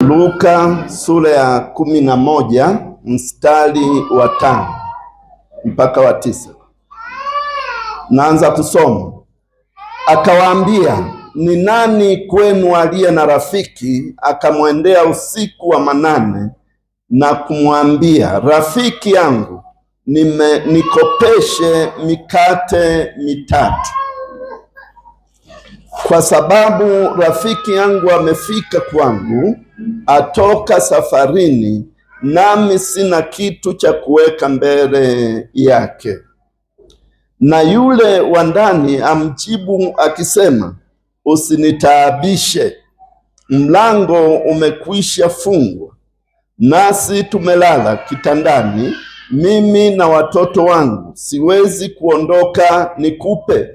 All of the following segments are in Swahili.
Luka sura ya 11 mstari wa 5 mpaka wa 9. Naanza kusoma. Akawaambia, ni nani kwenu aliye na rafiki akamwendea usiku wa manane na kumwambia, rafiki yangu, nikopeshe mikate mitatu, kwa sababu rafiki yangu amefika kwangu, atoka safarini, nami sina kitu cha kuweka mbele yake. Na yule wa ndani amjibu akisema, usinitaabishe, mlango umekwisha fungwa, nasi tumelala kitandani, mimi na watoto wangu, siwezi kuondoka nikupe.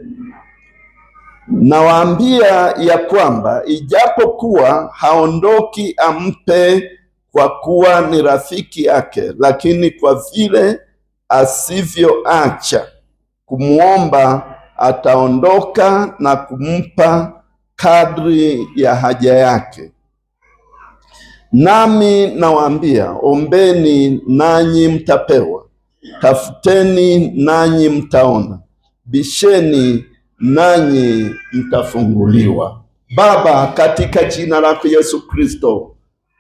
Nawaambia ya kwamba ijapokuwa haondoki ampe, kwa kuwa ni rafiki yake, lakini kwa vile asivyoacha kumwomba, ataondoka na kumpa kadri ya haja yake. Nami nawaambia, ombeni nanyi mtapewa, tafuteni nanyi mtaona, bisheni nanyi mtafunguliwa. Baba, katika jina lako Yesu Kristo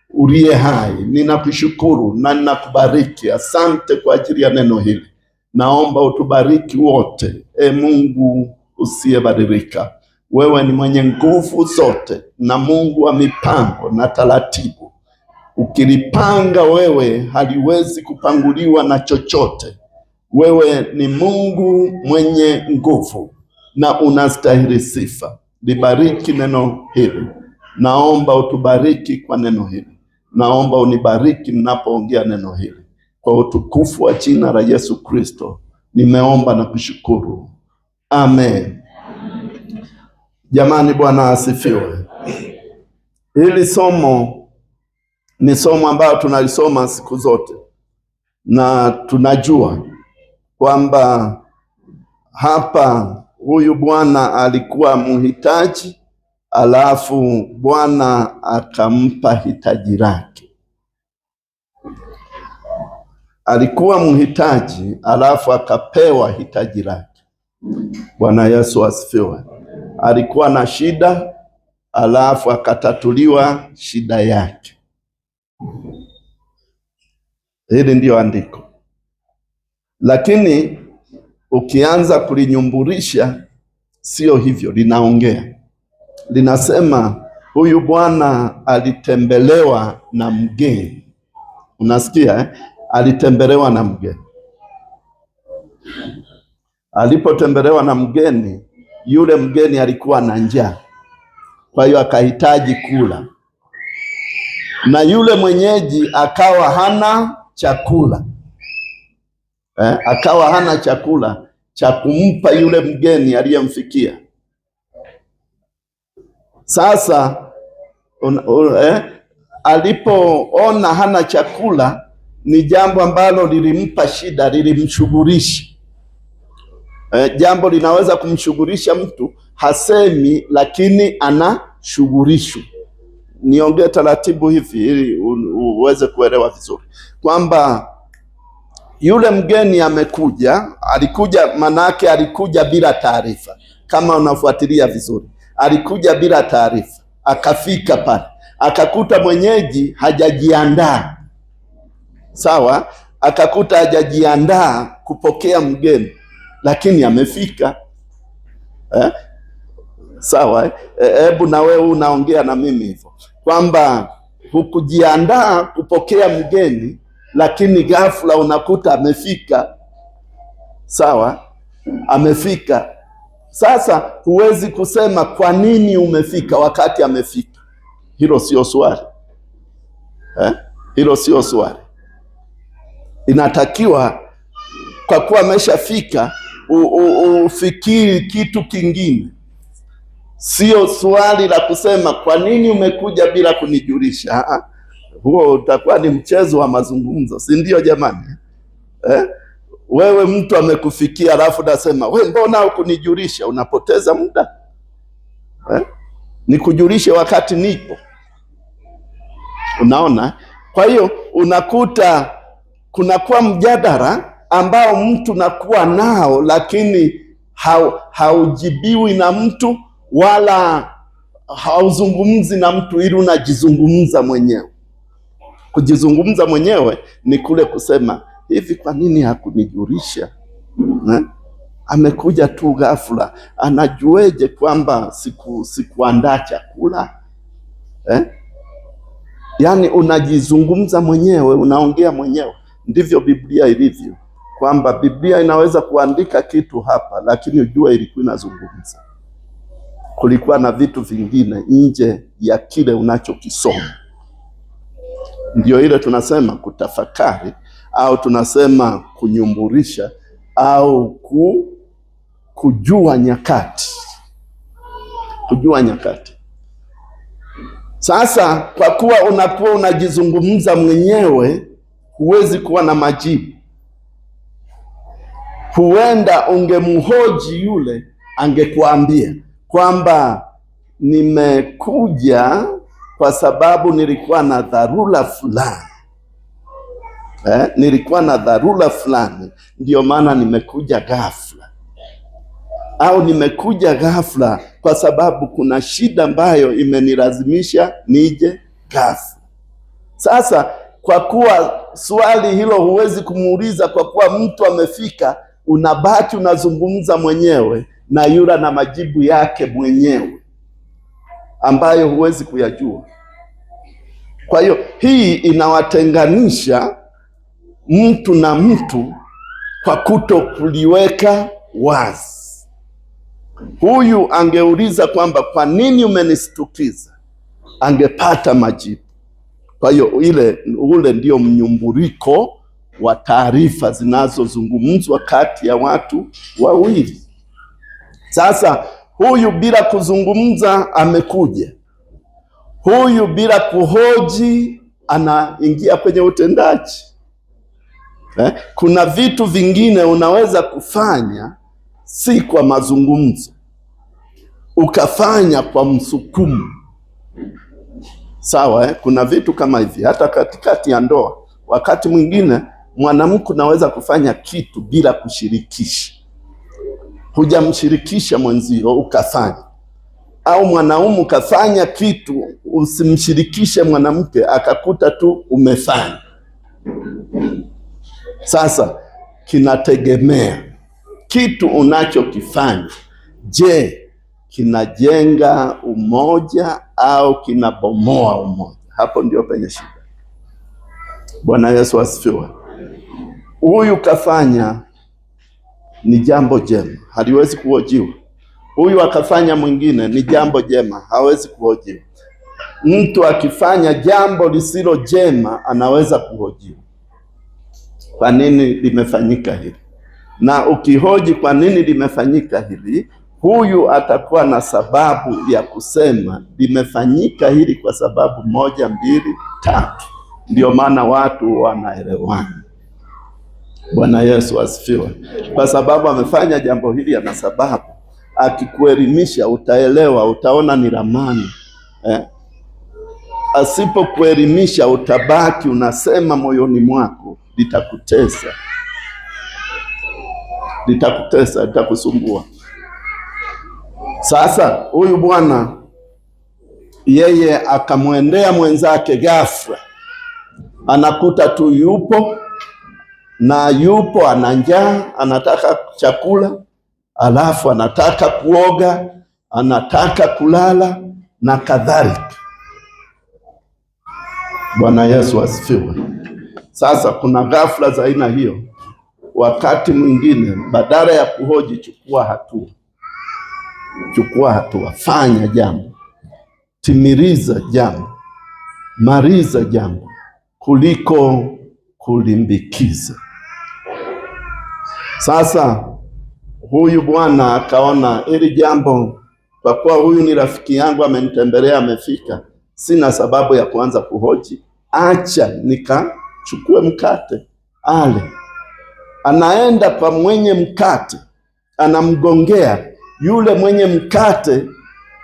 uliye hai, ninakushukuru na ninakubariki. Asante kwa ajili ya neno hili. Naomba utubariki wote, Mungu usiyebadilika. Wewe ni mwenye nguvu zote na Mungu wa mipango na taratibu. Ukilipanga wewe, haliwezi kupanguliwa na chochote. Wewe ni Mungu mwenye nguvu na unastahili sifa. Libariki neno hili. Naomba utubariki kwa neno hili. Naomba unibariki ninapoongea neno hili. Kwa utukufu wa jina la Yesu Kristo nimeomba na kushukuru. Amen. Jamani, Bwana asifiwe. Hili somo ni somo ambalo tunalisoma siku zote, na tunajua kwamba hapa huyu bwana alikuwa mhitaji, alafu Bwana akampa hitaji lake. Alikuwa mhitaji, alafu akapewa hitaji lake. Bwana Yesu asifiwe. Alikuwa na shida, alafu akatatuliwa shida yake. Hili ndio andiko, lakini ukianza kulinyumburisha sio hivyo. Linaongea, linasema huyu bwana alitembelewa na mgeni. Unasikia eh? Alitembelewa na mgeni. Alipotembelewa na mgeni, yule mgeni alikuwa na njaa, kwa hiyo akahitaji kula, na yule mwenyeji akawa hana chakula akawa hana chakula cha kumpa yule mgeni aliyemfikia. Sasa alipoona hana chakula, ni jambo ambalo lilimpa shida, lilimshughulisha. Jambo linaweza kumshughulisha mtu, hasemi lakini anashughulishwa. Niongee taratibu hivi ili uweze kuelewa vizuri kwamba yule mgeni amekuja, manake alikuja bila taarifa. Kama unafuatilia vizuri, alikuja bila taarifa. Akafika pale, akakuta mwenyeji hajajiandaa. Sawa, akakuta hajajiandaa kupokea mgeni, lakini amefika. Sawa, hebu na wewe unaongea na mimi hivyo kwamba hukujiandaa kupokea mgeni, lakini ghafla unakuta amefika. Sawa, amefika. Sasa huwezi kusema kwa nini umefika wakati amefika. Hilo sio swali. Hilo sio swali. Inatakiwa kwa kuwa ameshafika ufikiri kitu kingine. Sio swali la kusema kwa nini umekuja bila kunijulisha. Huo utakuwa ni mchezo wa mazungumzo, si ndio jamani? Wewe mtu amekufikia, alafu nasema we, mbona hukunijulisha? Unapoteza muda. Nikujulishe wakati nipo. Unaona? Kwa hiyo unakuta kunakuwa mjadala ambao mtu nakuwa nao, lakini haujibiwi na mtu wala hauzungumzi na mtu, ili unajizungumza mwenyewe. Kujizungumza mwenyewe ni kule kusema hivi, kwa nini hakunijulisha? Amekuja tu ghafla, anajueje kwamba sikuandaa chakula? Yaani unajizungumza mwenyewe, unaongea mwenyewe. Ndivyo Biblia ilivyo, kwamba Biblia inaweza kuandika kitu hapa, lakini ujue ilikuwa inazungumza. Kulikuwa na vitu vingine nje ya kile unachokisoma. Ndio ile tunasema kutafakari, au tunasema kunyumburisha, au kujua nyakati. Kujua nyakati. Sasa kwa kuwa unakuwa unajizungumza mwenyewe, huwezi kuwa na majibu. Huenda ungemhoji yule, angekuambia kwamba nimekuja kwa sababu nilikuwa na dharura fulani. Nilikuwa na dharura fulani, ndio maana nimekuja ghafla. Au nimekuja ghafla kwa sababu kuna shida ambayo imenilazimisha nije ghafla. Sasa kwa kuwa swali hilo huwezi kumuuliza, kwa kuwa mtu amefika, unabaki unazungumza mwenyewe na yule na majibu yake mwenyewe ambayo huwezi kuyajua. Kwa hiyo hii inawatenganisha mtu na mtu kwa kuto kuliweka wazi. Huyu angeuliza kwamba kwa nini umenishtukiza, angepata majibu. Kwa hiyo ule ndio mnyumburiko wa taarifa zinazozungumzwa kati ya watu wawili. Sasa huyu bila kuzungumza amekuja, huyu bila kuhoji anaingia kwenye utendaji. Kuna vitu vingine unaweza kufanya si kwa mazungumzo, ukafanya kwa msukumo. Sawa, kuna vitu kama hivi hata katikati ya ndoa. Wakati mwingine mwanamke unaweza kufanya kitu bila kushirikisha, hujamshirikisha mwenzio ukafanya, au mwanaume ukafanya kitu usimshirikishe mwanamke, akakuta tu umefanya. Sasa kinategemea kitu unachokifanya. Je, kinajenga umoja au kinabomoa umoja? Hapo ndio penye shida. Bwana Yesu asifiwe. Huyu kafanya ni jambo jema, haliwezi kuhojiwa. Huyu akafanya mwingine ni jambo jema, hawezi kuhojiwa. Mtu akifanya jambo lisilo jema anaweza kuhojiwa, kwa nini limefanyika hili? Na ukihoji kwa nini limefanyika hili, huyu atakuwa na sababu ya kusema limefanyika hili kwa sababu 1, 2, 3. Ndio maana watu wanaelewana. Bwana Yesu asifiwe. Kwa sababu amefanya jambo hili, ana sababu. Akikuelimisha utaelewa, utaona ni ramani. Asipokuelimisha utabaki unasema moyoni mwako, litakutesa, litakusumbua. Sasa huyu bwana yeye akamwendea mwenzake ghafla, anakuta tu yupo ana njaa, anataka chakula, alafu anataka kuoga, anataka kulala na kadhalika. Bwana Yesu asifiwe. Sasa kuna ghafla za aina hiyo. Wakati mwingine badala ya kuhoji, chukua hatua, fanya jambo, timiriza jambo, mariza jambo, kuliko kulimbikiza. Sasa huyu bwana akaona hili jambo, kwa kuwa huyu ni rafiki yangu, amenitembelea, amefika, sina sababu ya kuanza kuhoji, acha nikachukue mkate ale. Anaenda kwa mwenye mkate, anamgongea yule mwenye mkate,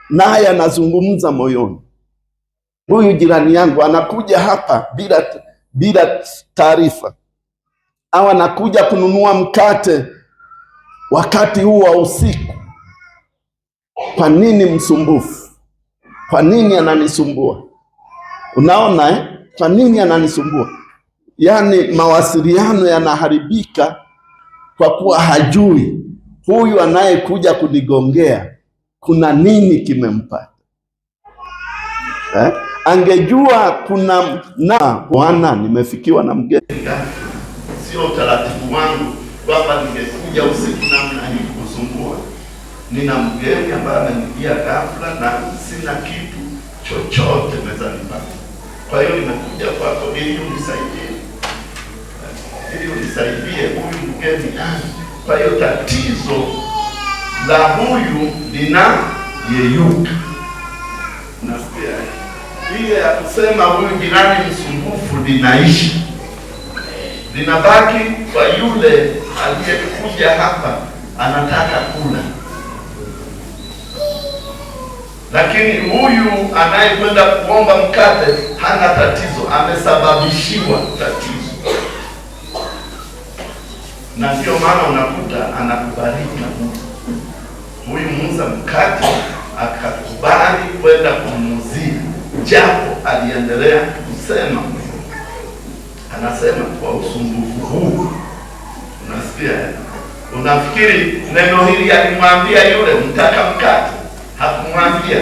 naye anazungumza moyoni, huyu jirani yangu anakuja hapa bila taarifa, au anakuja kununua mkate wakati huu wa usiku. Kwa nini msumbufu? Kwa nini ananisumbua? Unaona Kwa nini ananisumbua? Yaani mawasiliano yanaharibika kwa kuwa hajui huyu anayekuja kunigongea kuna nini kimempata. Angejua kuna Bwana, nimefikiwa na mgeni. Sio utaratibu wangu kwamba ningekuja usiku namna hii kusumbua. Nina mgeni ambaye amenijia ghafla na sina kitu chochote mezani pake. Kwa hiyo nimekuja kwako ili unisaidie huyu mgeni. Kwa hiyo tatizo la huyu linayeyuka. Nasikia ile ya kusema huyu jirani msumbufu linaishi, linabaki kwa yule aliyekuja hapa anataka kula. Lakini huyu anayekwenda kuomba mkate hana tatizo, amesababishiwa tatizo. Na ndio maana unakuta anakubariki na Mungu. Huyu muuza mkate akakubali kwenda kumuzia, japo aliendelea kusema, anasema kwa usumbufu huu. Unasikia? Unafikiri neno hili alimwambia yule mtaka mkate? Hakumwambia,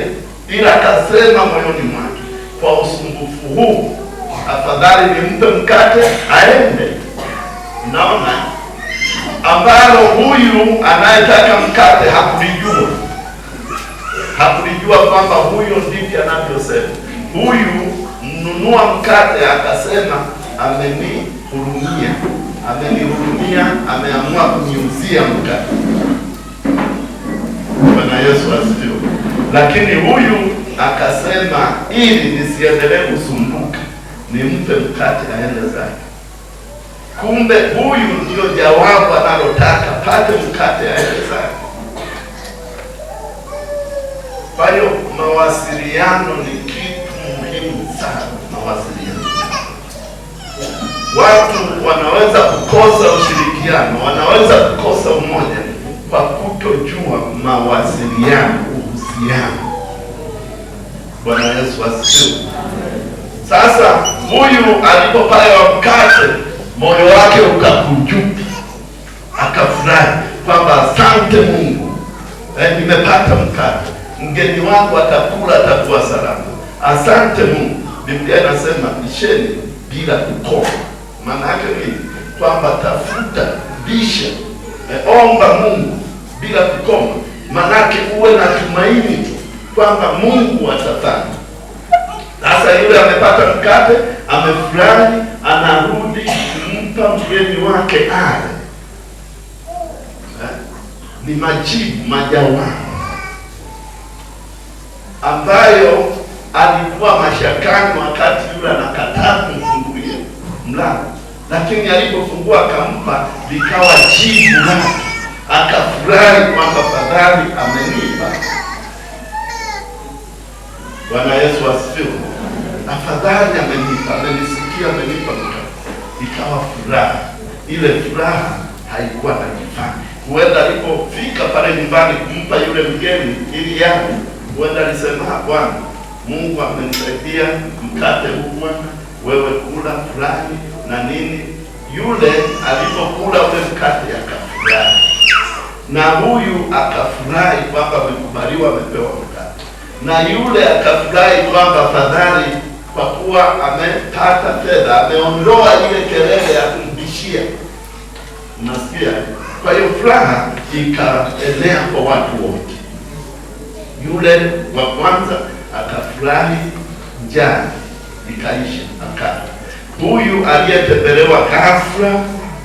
ila akasema moyoni mwake, kwa usumbufu huu afadhali nimpe mkate aende. Unaona, ambalo huyu anayetaka mkate hakulijua kwamba huyo ndivyo anavyosema. Huyu mnunua mkate akasema amenihurumia, ameamua kuniuzia mkate. Bwana Yesu asifiwe. Lakini huyu akasema ili nisiendelee kusumbuka, nimpe mkate aende zake. Kumbe huyu ndio jawabu analotaka, pate mkate aende zake. Kwa hiyo mawasiliano ni kitu muhimu sana. Mawasiliano, watu wanaweza kukosa ushirikiano, wanaweza kukosa umoja kwa kutojua mawasiliano, uhusiano. Bwana Yesu asifiwe. Sasa huyu alipopewa mkate, moyo wake ukakunjuka, akafurahi kwamba asante Mungu, nimepata mkate, mgeni wangu atakula, atakuwa salama. Asante Mungu. Biblia inasema bisheni bila kukoma. Maana yake nini? Kwamba tafuta, bisha, omba Mungu bila kukoma. Maana yake uwe na tumaini kwamba Mungu atafanya. Sasa yule amepata mkate, amefurahi, anarudi kumpa mgeni wake ale. Ni majibu, majawabu ambayo alikuwa mashakani wakati yule anakataa kumfungulia mlango, lakini alipofungua akampa, likawa jibu lake, akafurahi kwamba fadhali amenipa. Bwana Yesu asifiwe. Afadhali amenipa, amenisikia, amenipa mkate. Ikawa furaha. Ile furaha haikuwa na kifani. Huenda alipofika pale nyumbani kumpa yule mgeni ili yake, huenda alisema, Bwana Mungu amenisaidia mkate huu Bwana, wewe kula, furahi na nini. Yule alipokula ule mkate akafurahi, na huyu akafurahi kwamba amekubaliwa, amepewa mkate, na yule akafurahi kwamba fadhali kwa kuwa amepata fedha, ameondoa ile kelele ya kumbishia. Unasikia? Kwa hiyo furaha ikaenea kwa watu wote. Yule wa kwanza akafurahi, njaa ikaisha, akala. Huyu aliyetembelewa ghafla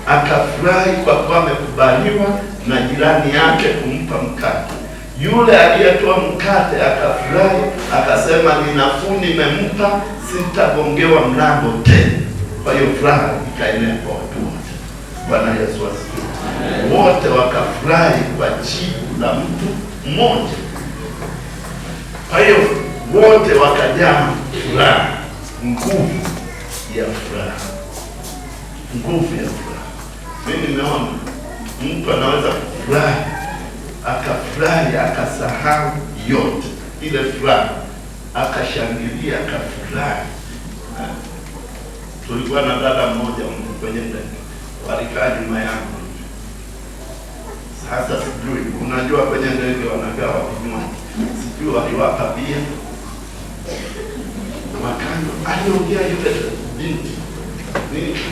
akafurahi kwa kuwa amekubaliwa na jirani yake kumpa mkate. Yule aliyetoa mkate akafurahi, akasema ni nafuu nimempa, sitagongewa mlango tena. Kwa hiyo furaha ikaenea kwa watu wote. Bwana Yesu asifiwe. Wote wakafurahi kwa jibu la mtu mmoja. Kwa hiyo wote wakajaa furaha, nguvu ya furaha, nguvu ya furaha. Mimi nimeona mtu anaweza kufurahi, akafurahi, akasahau yote ile furaha, akashangilia, akafurahi. Tulikuwa na dada mmoja kwenye ndege, walikaa nyuma yangu. Sasa sijui, unajua kwenye ndege wanagawa vinywaji, sijui waliwapa bia, wakanywa. Aliongea yule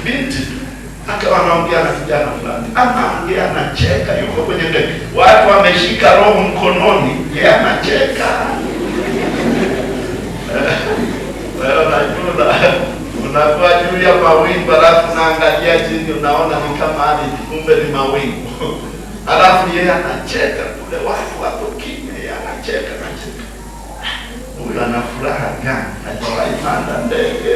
binti akawa anaongea na kijana fulani, anaongea, anacheka, yuko kwenye ndege, watu wameshika roho mkononi, yeye anacheka. Unakuwa juu ya mawingu, alafu unaangalia chini, unaona ni kama ardhi, kumbe ni mawingu. Alafu yeye anacheka kule, watu wako kimya, yeye anacheka. Huyu ana furaha gani? Hajawahi panda ndege.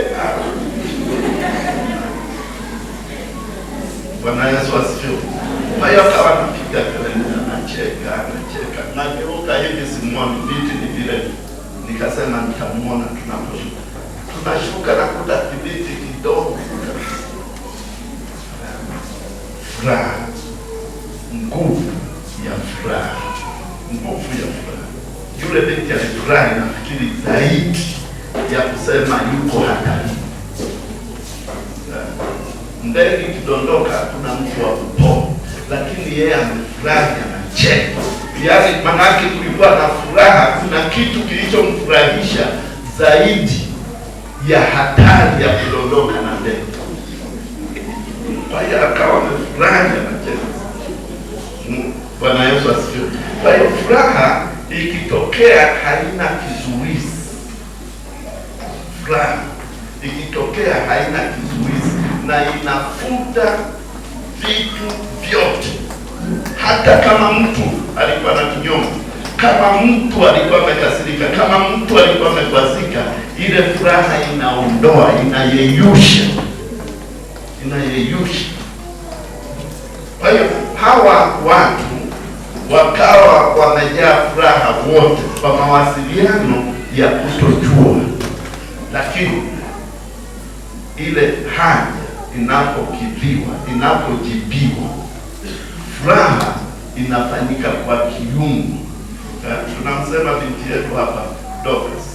Bwana Yesu asifiwe. Kwa hiyo akawa anapiga kelele, anacheka. Nageuka hivi simuoni, viti ni vile. Nikasema nitamuona tunaposhuka. Tunashuka na kuta kibiti kidogo. Furaha, nguvu ya furaha, nguvu ya furaha. Yule binti alifurahi, nafikiri zaidi ya kusema yuko hatarini. Ndege ikidondoka kuna mtu wa kupoa, lakini yeye amefurahi, anacheka. Yaani manake kulikuwa na furaha, kuna kitu kilichomfurahisha zaidi ya hatari ya kudondoka na ndege. Kwa hiyo akawa amefurahi, anacheka. Bwana Yesu asifiwe. Kwa hiyo furaha ikitokea haina kizuizi. Furaha ikitokea haina kizuizi na inafuta vitu vyote. Hata kama mtu alikuwa na kinyongo, kama mtu alikuwa amekasirika, kama mtu alikuwa amekwazika, ile furaha inaondoa, inayeyusha. Kwa hiyo hawa watu wakawa wamejaa furaha wote kwa mawasiliano ya kutojua, lakini ile haja inapokidhiwa, inapojibiwa, furaha inafanyika kwa kiungu. Tunamsema binti yetu hapa Dorcas.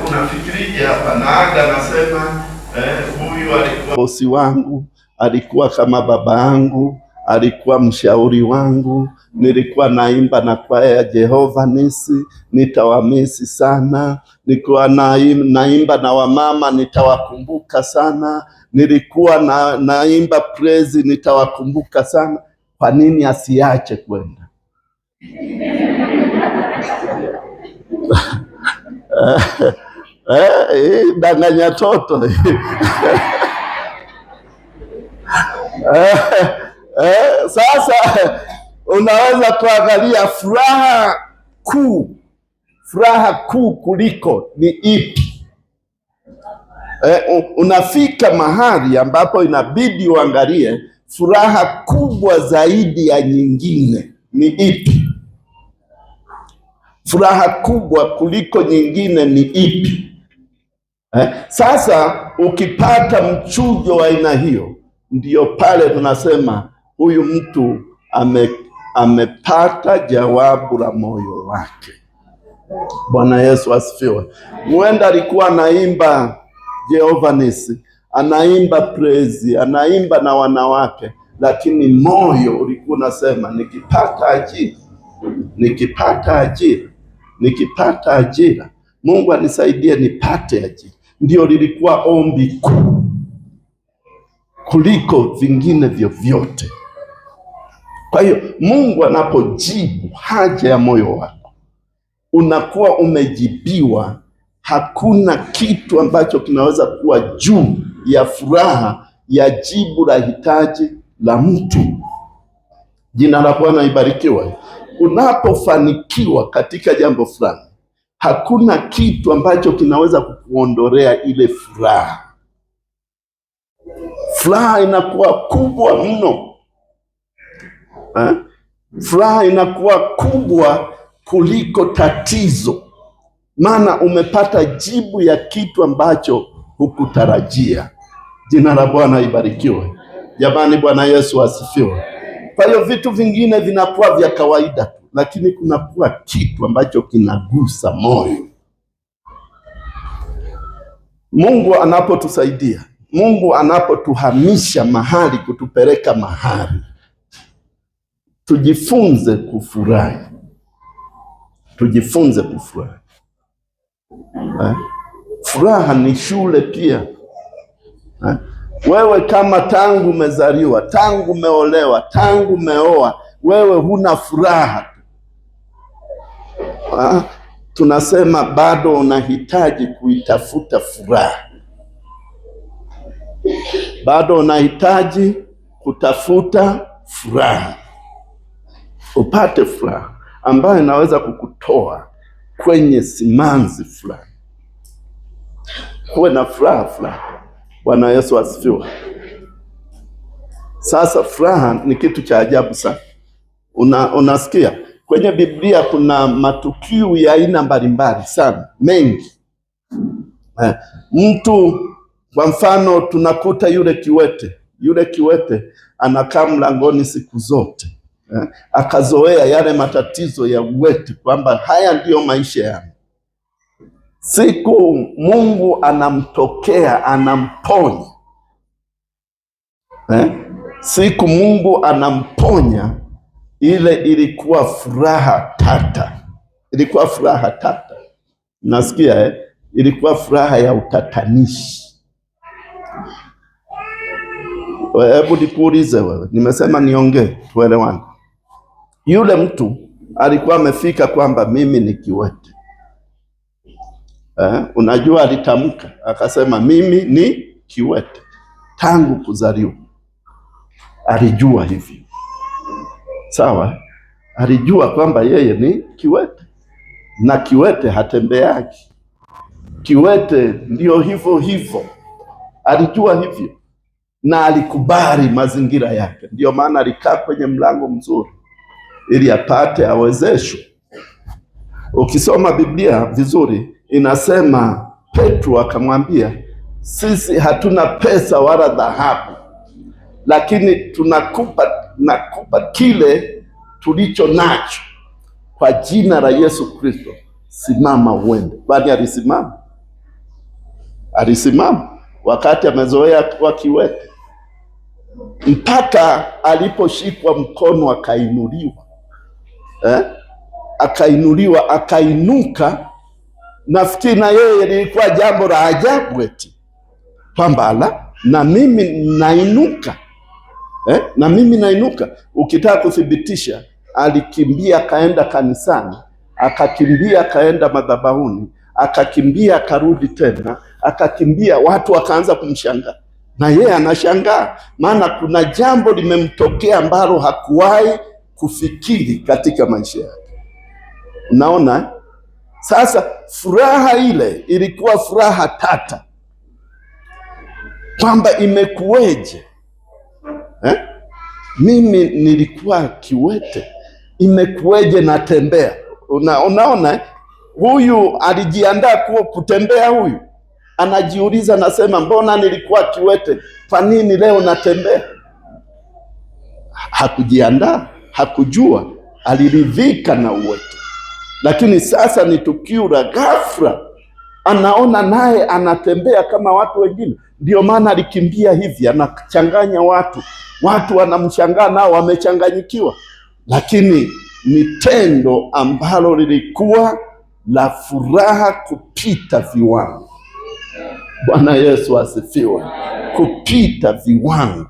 Unafikirije hapa? Naaga nasema huyu alikuwa bosi wangu, alikuwa kama baba yangu, alikuwa mshauri wangu. Nilikuwa naimba na kwaya ya Jehova Nisi, nitawamisi sana. Nilikuwa naimba na wamama, nitawakumbuka sana. Nilikuwa naimba praise, nitawakumbuka sana. Kwa nini asiache kwenda? Danganya toto. Sasa unaweza kuangalia furaha kuu kuliko ni ipi? Unafika mahali ambapo inabidi uangalie furaha kubwa zaidi ya nyingine ni ipi? Furaha kubwa kuliko nyingine ni ipi? Sasa ukipata mchujo wa aina hiyo, ndiyo pale tunasema huyu mtu amepata jawabu la moyo wake. Bwana Yesu asifiwe. Huenda alikuwa anaimba Jehova Nisi, anaimba praise, anaimba na wanawake, lakini moyo ulikuwa unasema nikipata ajira, Mungu anisaidie nipate ajira. Ndio lilikuwa ombi kuu kuliko vingine vyovyote. Kwa hiyo Mungu anapojibu haja ya moyo wako, unakuwa umejibiwa. Hakuna kitu ambacho kinaweza kuwa juu ya furaha ya jibu la hitaji la mtu. Jina la Bwana ibarikiwe. Unapofanikiwa katika jambo fulani, hakuna kitu ambacho kinaweza kukuondolea ile furaha. Furaha inakuwa kubwa mno. Furaha inakuwa kubwa kuliko tatizo, maana umepata jibu ya kitu ambacho hukutarajia. Jina la Bwana ibarikiwe. Jamani, Bwana Yesu asifiwe. Kwa hiyo vitu vingine vinakuwa vya kawaida tu, lakini kunakuwa kitu ambacho kinagusa moyo. Mungu anapotusaidia, Mungu anapotuhamisha mahali kutupeleka mahali, tujifunze kufurahi. Tujifunze kufurahi. Furaha ni shule pia. Wewe kama tangu umezaliwa, tangu umeolewa, tangu umeoa, wewe huna furaha, tunasema bado unahitaji kuitafuta furaha. Bado unahitaji kutafuta furaha, upate furaha ambayo inaweza kukutoa kwenye simanzi fulani. Kuwe na furaha fulani. Bwana Yesu asifiwe. Sasa furaha ni kitu cha ajabu sana. Unasikia kwenye Biblia kuna matukio ya aina mbalimbali sana, mengi. Mtu kwa mfano tunakuta yule kiwete anakaa mlangoni siku zote, akazoea yale matatizo ya uwete kwamba haya ndiyo maisha yangu. Siku Mungu anamtokea, anamponya. Siku Mungu anamponya, ile ilikuwa furaha tata. Ilikuwa furaha tata. Nasikia ilikuwa furaha ya utatanishi. Hebu nikuulize wewe, nimesema niongee tuelewane. Yule mtu alikuwa amefika kwamba mimi ni kiwete. Unajua alitamka akasema mimi ni kiwete tangu kuzaliwa. Alijua hivyo. Sawa? Alijua kwamba yeye ni kiwete, na kiwete hatembeaki. Kiwete ndio hivyo. Alijua hivyo na alikubali mazingira yake. Ndio maana alikaa kwenye mlango mzuri ili apate awezeshwe. Ukisoma Biblia vizuri inasema Petro akamwambia, sisi hatuna pesa wala dhahabu, lakini nakupa kile tulicho nacho, kwa jina la Yesu Kristo simama uende. Bali alisimama wakati amezoea kuwa kiwete, mpaka aliposhikwa mkono akainuliwa, akainuka. Nafikiri na yeye lilikuwa jambo la ajabu eti kwamba na mimi nainuka. Na mimi nainuka. Ukitaka kuthibitisha, alikimbia kaenda kanisani, akakimbia kaenda madhabahuni, akakimbia karudi tena, akakimbia. Watu wakaanza kumshangaa na yeye anashangaa, maana kuna jambo limemtokea ambalo hakuwahi kufikiri katika maisha yake. Unaona? Sasa furaha ile ilikuwa furaha tata, kwamba imekuweje? Mimi nilikuwa kiwete, imekuweje natembea? Unaona, huyu alijiandaa kutembea. Huyu anajiuliza, nasema mbona nilikuwa kiwete, kwa nini leo natembea? Hakujiandaa, hakujua, aliridhika na uwete. Lakini sasa ni tukio la ghafla, anaona naye anatembea kama watu wengine. Ndio maana alikimbia hivi, anachanganya watu wanamshangaa, nao wamechanganyikiwa. Lakini ni tendo ambalo lilikuwa la furaha kupita viwango. Bwana Yesu asifiwe. Kupita viwango.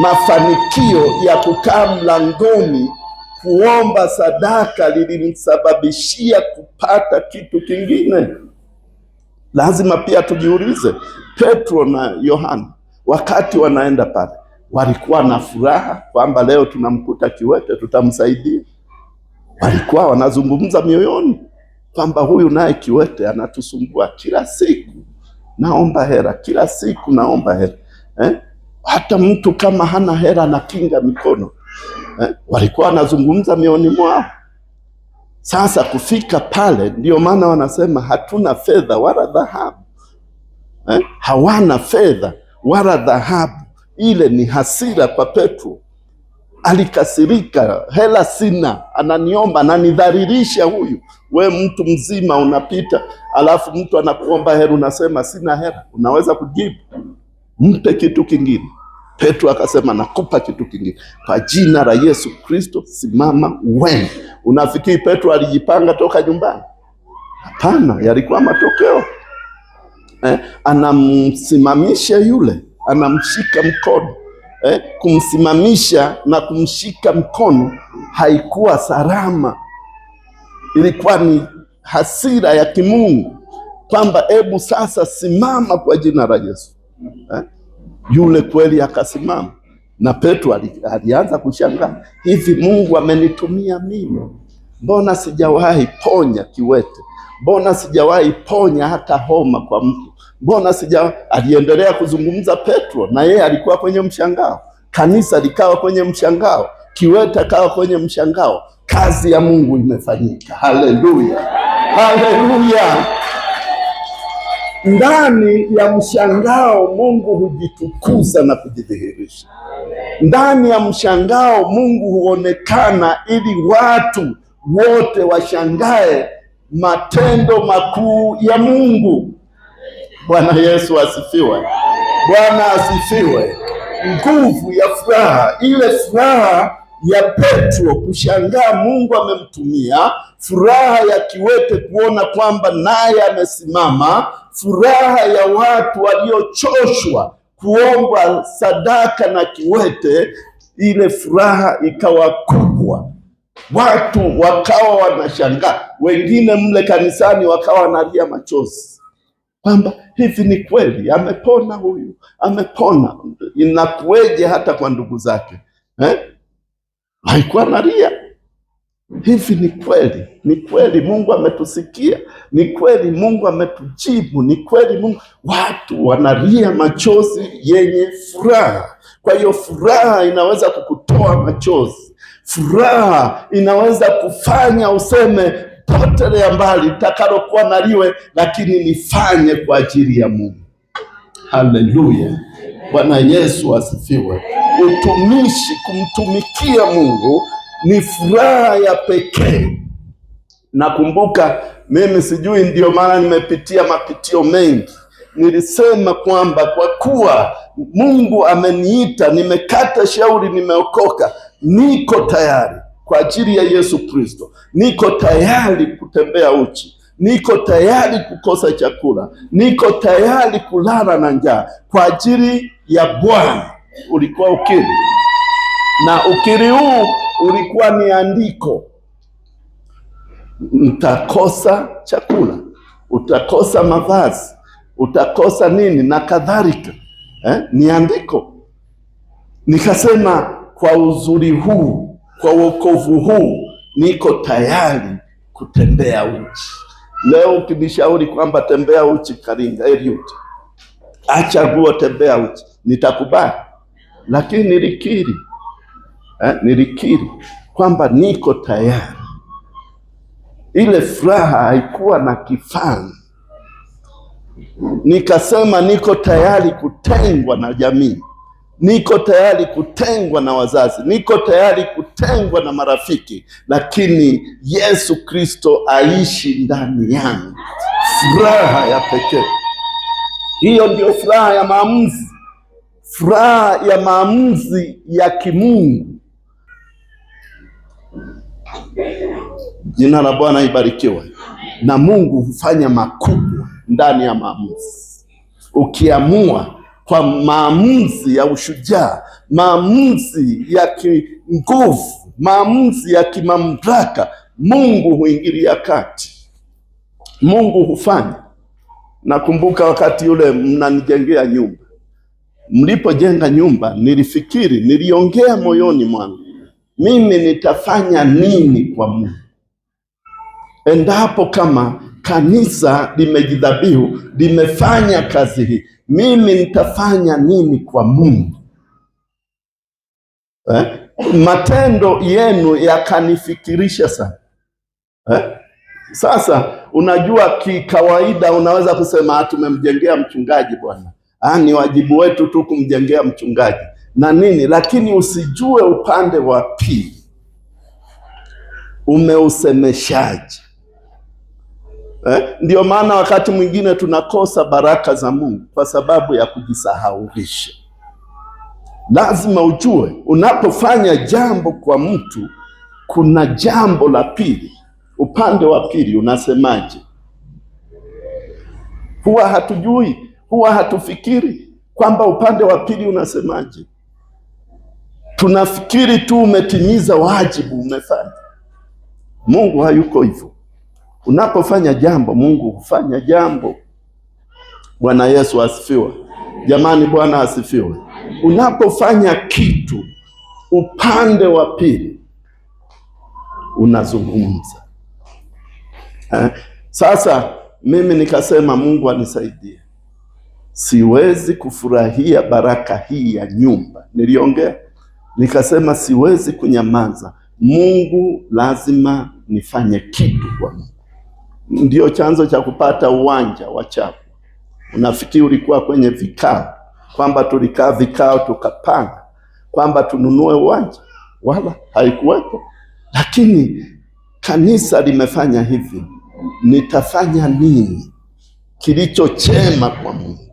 Mafanikio ya kukaa mlangoni kuomba sadaka lilimsababishia kupata kitu kingine. Lazima pia tujiulize, Petro na Yohana wakati wanaenda pale walikuwa na furaha kwamba leo tunamkuta kiwete, tutamsaidia? Walikuwa wanazungumza mioyoni kwamba huyu naye kiwete anatusumbua kila siku, naomba hela kila siku, naomba hela. Hata mtu kama hana hela na kinga mikono. Walikuwa wanazungumza mioyoni mwao. Sasa kufika pale, ndio maana wanasema hatuna fedha wala dhahabu. Hawana fedha wala dhahabu. Ile ni hasira kwa Petro. Alikasirika, hela sina, ananiomba, ananidhalilisha huyu. We mtu mzima unapita, alafu mtu anakuomba hela, unasema sina hela. Unaweza kujibu? Mpe kitu kingine. Petro akasema nakupa kitu kingine, kwa jina la Yesu Kristo simama uende. Unafikiri Petro alijipanga toka nyumbani? Hapana, yalikuwa matokeo. Anamsimamisha yule, anamshika mkono. Kumsimamisha na kumshika mkono haikuwa salama, ilikuwa ni hasira ya kimungu, kwamba ebu sasa simama kwa jina la Yesu. Yule kweli akasimama, na Petro alianza kushangaa, hivi Mungu amenitumia mimi? Mbona sijawahi ponya kiwete? Mbona sijawahi ponya hata homa kwa mtu? Mbona Aliendelea kuzungumza Petro, na yeye alikuwa kwenye mshangao. Kanisa likawa kwenye mshangao, kiwete akawa kwenye mshangao. Kazi ya Mungu imefanyika. Haleluya, haleluya! Ndani ya mshangao Mungu hujitukuza na kujidhihirisha. Ndani ya mshangao Mungu huonekana, ili watu wote washangae matendo makuu ya Mungu. Bwana Yesu asifiwe! Bwana asifiwe! Nguvu ya furaha, ile furaha ya Petro kushangaa Mungu amemtumia, furaha ya kiwete kuona kwamba naye amesimama, furaha ya watu waliochoshwa kuomba sadaka na kiwete, ile furaha ikawa kubwa. Watu wakawa wanashangaa, wengine mle kanisani wakawa wanalia machozi, kwamba hivi ni kweli amepona huyu, amepona. Inakuweje hata kwa ndugu zake haikuwa nalia? Hivi ni kweli, ni kweli Mungu ametusikia, ni kweli Mungu ametujibu, ni kweli Mungu. Watu wanalia machozi yenye furaha. Kwa hiyo furaha inaweza kukutoa machozi, furaha inaweza kufanya useme potelea mbali, takalokuwa naliwe, lakini nifanye kwa ajili ya Mungu. Haleluya, Bwana Yesu asifiwe. Utumishi, kumtumikia Mungu ni furaha ya pekee. Nakumbuka mimi, sijui, ndio maana nimepitia mapitio mengi. Nilisema kwamba kwa kuwa Mungu ameniita, nimekata shauri, nimeokoka, niko tayari kwa ajili ya Yesu Kristo. Niko tayari kutembea uchi, niko tayari kukosa chakula, niko tayari kulala na njaa kwa ajili ya Bwana. Ulikuwa ukiri, na ukiri huu ulikuwa ni andiko. Utakosa chakula, utakosa mavazi, utakosa nini na kadhalika, ni andiko. Nikasema kwa uzuri huu, kwa wokovu huu, niko tayari kutembea uchi. Leo ukinishauri kwamba tembea uchi Karinga, Eliud, acha nguo, tembea uchi, nitakubali. Lakini nilikiri kwamba niko tayari. Ile furaha haikuwa na kifani. Nikasema niko tayari kutengwa na jamii, niko tayari kutengwa na wazazi, niko tayari kutengwa na marafiki, lakini Yesu Kristo aishi ndani yangu. Furaha ya pekee hiyo, ndio furaha ya maamuzi, furaha ya maamuzi ya kimungu. Jina la Bwana ibarikiwe. Na Mungu hufanya makubwa ndani ya maamuzi. Ukiamua kwa maamuzi ya ushujaa, maamuzi ya kinguvu, maamuzi ya kimamlaka, Mungu huingilia kati, Mungu hufanya. Nakumbuka wakati ule mnanijengea nyumba, mlipojenga nyumba, niliongea moyoni mwangu, mimi nitafanya nini kwa Mungu endapo kama kanisa limejidhabihu, limefanya kazi hii, mimi nitafanya nini kwa Mungu? Matendo yenu yakanifikirisha sana. Sasa unajua, kikawaida unaweza kusema tumemjengea mchungaji bwana, ni wajibu wetu tu kumjengea mchungaji na nini, lakini usijue upande wa pili umeusemeshaji. Ndio maana wakati mwingine tunakosa baraka za Mungu kwa sababu ya kujisahaulisha. Lazima ujue unapofanya jambo kwa mtu, kuna jambo la pili, upande wa pili unasemaje. Huwa hatujui, huwa hatufikiri kwamba upande wa pili unasemaje. Tunafikiri tu umetimiza wajibu, umefanya. Mungu hayuko hivyo. Unapofanya jambo, Mungu hufanya jambo. Bwana Yesu asifiwe. Jamani, Bwana asifiwe. Unapofanya kitu, upande wa pili unazungumza. Sasa mimi nikasema Mungu anisaidie. Siwezi kufurahia baraka hii ya nyumba. Niliongea nikasema siwezi kunyamaza. Mungu lazima nifanye kitu kwa Mungu. Ndio chanzo cha kupata uwanja wa Chapwa. Unafikiri ulikuwa kwenye vikao kwamba tulikaa vikao tukapanga kwamba tununue uwanja? Wala haikuwepo. Lakini kanisa limefanya hivi. Nitafanya nini kilicho chema kwa Mungu?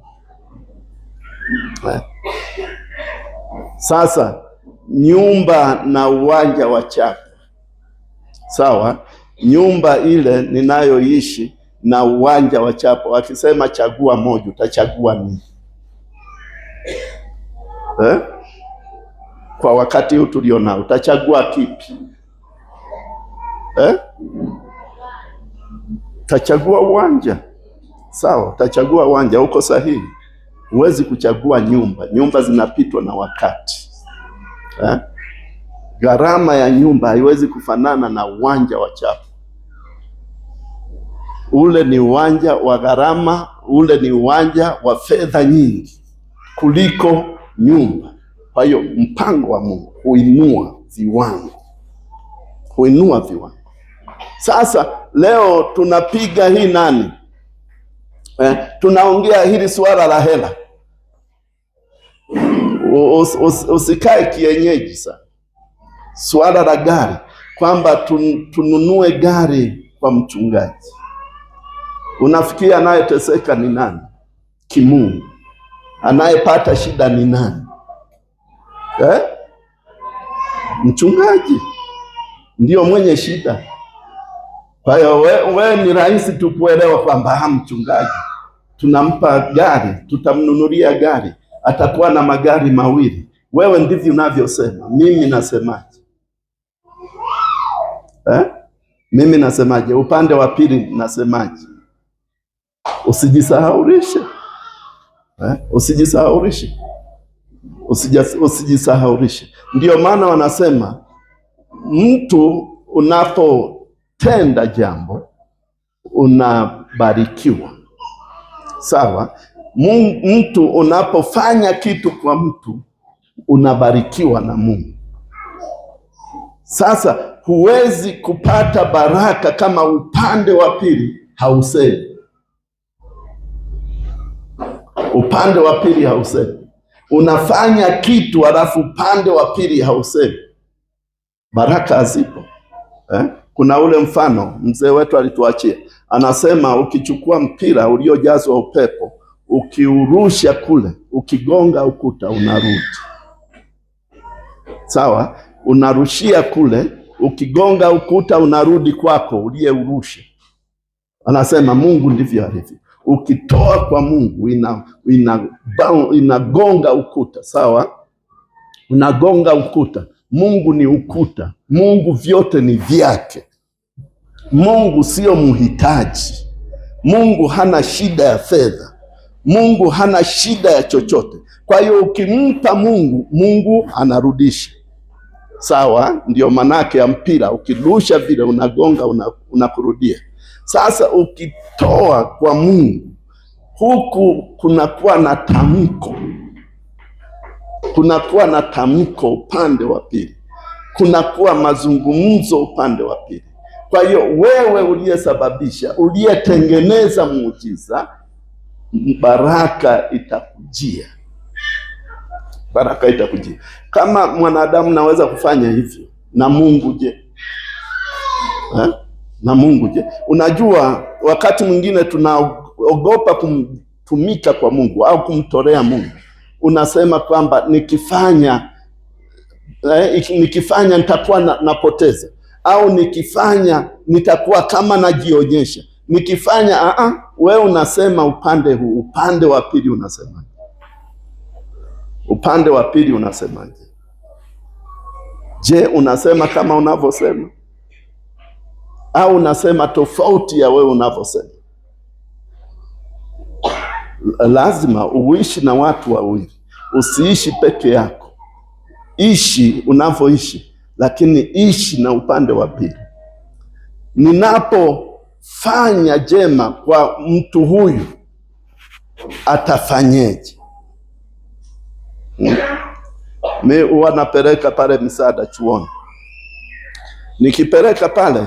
Sasa nyumba na uwanja wa Chapwa, sawa? Nyumba ile ninayoishi na uwanja wa Chapwa, wakisema chagua moja, utachagua nini? Kwa wakati huu tulionao utachagua kipi? Utachagua uwanja, sawa? Utachagua uwanja, uko sahihi. Huwezi kuchagua nyumba. Nyumba zinapitwa na wakati. Gharama ya nyumba haiwezi kufanana na uwanja wa Chapwa. Ule ni uwanja wa gharama, ule ni uwanja wa fedha nyingi kuliko nyumba. Kwa hiyo mpango wa Mungu huinua viwango, huinua viwango. Sasa leo tunapiga hii nani? Tunaongea hili suala la hela. Usikae kienyeji sana. Suala la gari, kwamba tununue gari kwa mchungaji. Unafikiri anayeteseka ni nani kimungu? Anayepata shida ni nani? Mchungaji ndio mwenye shida. Kwa hiyo we ni rahisi tu kuelewa kwamba mchungaji tunampa gari, tutamnunulia gari, atakuwa na magari mawili. Wewe ndivyo unavyosema. Mimi nasemaje? Mimi nasemaje? Upande wa pili nasemaje? Usijisahaulishe. Usijisahaulishe. Usijisahaulishe. Ndio maana wanasema mtu unapotenda jambo unabarikiwa. Sawa? Mtu unapofanya kitu kwa mtu unabarikiwa na Mungu. Sasa huwezi kupata baraka kama upande wa pili hausemi. Upande wa pili hausemi. Unafanya kitu alafu upande wa pili hausemi, baraka hazipo. Kuna ule mfano mzee wetu alituachia, anasema ukichukua mpira uliojazwa upepo, ukiurusha kule, ukigonga ukuta unarudi. Sawa? Unarushia kule, ukigonga ukuta unarudi kwako uliyeurusha. Anasema Mungu ndivyo alivyo. Ukitoa kwa Mungu inagonga ukuta. Sawa? Unagonga ukuta. Mungu ni ukuta. Mungu vyote ni vyake. Mungu sio mhitaji. Mungu hana shida ya fedha. Mungu hana shida ya chochote. Kwa hiyo ukimpa Mungu, Mungu anarudisha. Sawa? Ndio manake ya mpira, ukirusha vile unagonga unakurudia. Sasa ukitoa kwa Mungu, huku kunakuwa na tamko. Kunakuwa na tamko upande wa pili. Kunakuwa mazungumzo upande wa pili. Kwa hiyo wewe uliyesababisha, uliyetengeneza muujiza, baraka itakujia. Baraka itakujia. Kama mwanadamu naweza kufanya hivyo, na Mungu je? Na Mungu je? Unajua wakati mwingine tunaogopa kumtumika kwa Mungu au kumtolea Mungu. Unasema kwamba nikifanya nitakuwa napoteza, au nikifanya nitakuwa kama najionyesha. Nikifanya wewe unasema upande huu, upande wa pili unasema. Upande wa pili unasemaje? Je, unasema kama unavyosema au unasema tofauti ya wewe unavyosema? Lazima uishi na watu wawili, usiishi peke yako. Ishi unavyoishi, lakini ishi na upande wa pili. Ninapofanya jema kwa mtu huyu, atafanyeje? Mimi huwa napeleka pale misaada chuoni. Nikipeleka pale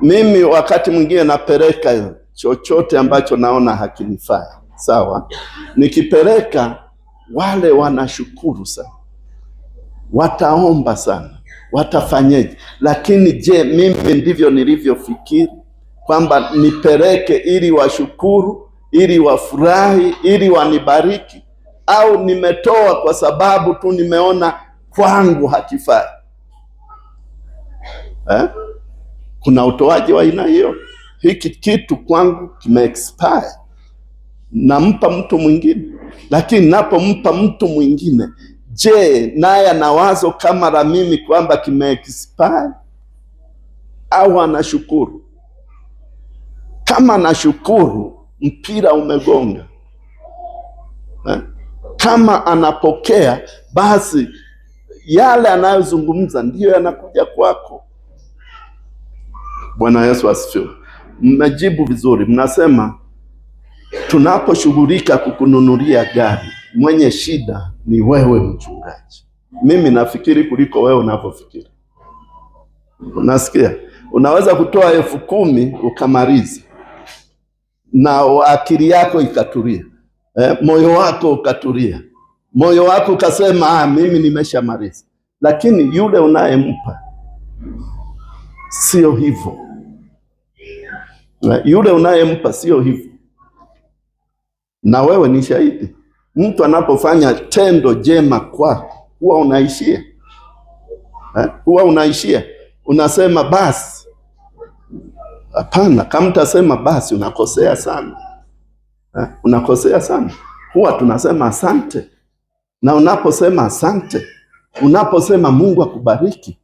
mimi wakati mwingine napeleka chochote ambacho naona hakinifai. Sawa? Nikipeleka, wale wanashukuru sana, wataomba sana, watafanyeje? Lakini je, mimi ndivyo nilivyofikiri kwamba nipeleke ili washukuru, ili wafurahi, ili wanibariki? Au nimetoa kwa sababu tu nimeona kwangu hakifai? Kuna utoaji wa aina hiyo. Hiki kitu kwangu kime-expire, nampa mtu mwingine. Lakini napompa mtu mwingine, je, naye ana wazo kama la mimi kwamba kime-expire au anashukuru? Kama anashukuru, mpira umegonga. Kama anapokea, basi yale anayozungumza ndiyo yanakuja kwako. Bwana Yesu asifiwe. Mmejibu vizuri. Mnasema tunaposhughulika kukununulia gari, mwenye shida ni wewe mchungaji. Mimi nafikiri kuliko wewe unavyofikiri. Unasikia? Unaweza kutoa 10,000 ukamaliza, na akili yako ikatulia, moyo wako ukatulia, moyo wako ukasema mimi nimeshamaliza. Lakini yule unayempa sio hivyo. Yule unayempa sio hivyo. Na wewe ni shahidi. Mtu anapofanya tendo jema kwako, huwa unaishia. Huwa unaishia. Unasema basi. Hapana, kama utasema basi unakosea sana. Unakosea sana. Huwa tunasema asante. Na unaposema asante, unaposema Mungu akubariki,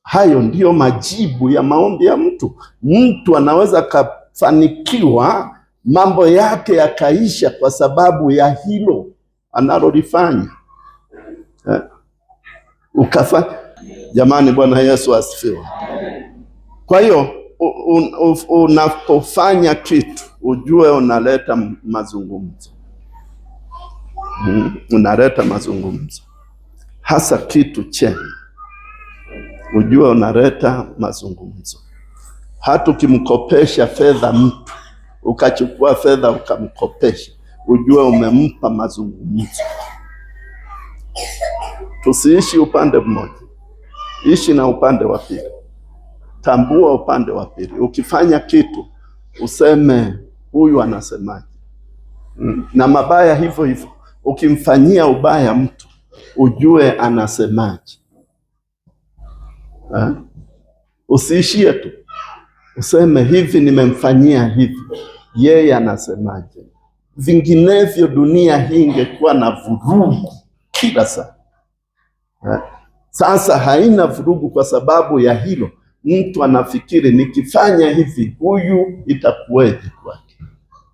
hayo ndiyo majibu ya maombi ya mtu. Mtu anaweza kafanikiwa, mambo yake yakaisha kwa sababu ya hilo analolifanya. Jamani, Bwana Yesu asifiwe. Kwa hiyo unapofanya kitu, ujue unaleta mazungumzo. Unaleta mazungumzo. Hasa kitu chema, ujue unaleta mazungumzo. Hata ukimkopesha fedha mtu, ukachukua fedha ukamkopesha, ujue umempa mazungumzo. Tusiishi upande mmoja, ishi na upande wa pili. Tambua upande wa pili. Ukifanya kitu useme huyu anasemaje. Na mabaya hivyo hivyo. Ukimfanyia ubaya mtu, ujue anasemaje. Usiishie tu useme hivi nimemfanyia hivi, yeye anasemaje. Vinginevyo dunia hii ingekuwa na vurugu kila saa. Sasa haina vurugu kwa sababu ya hilo. Mtu anafikiri nikifanya hivi huyu itakuweje kwake.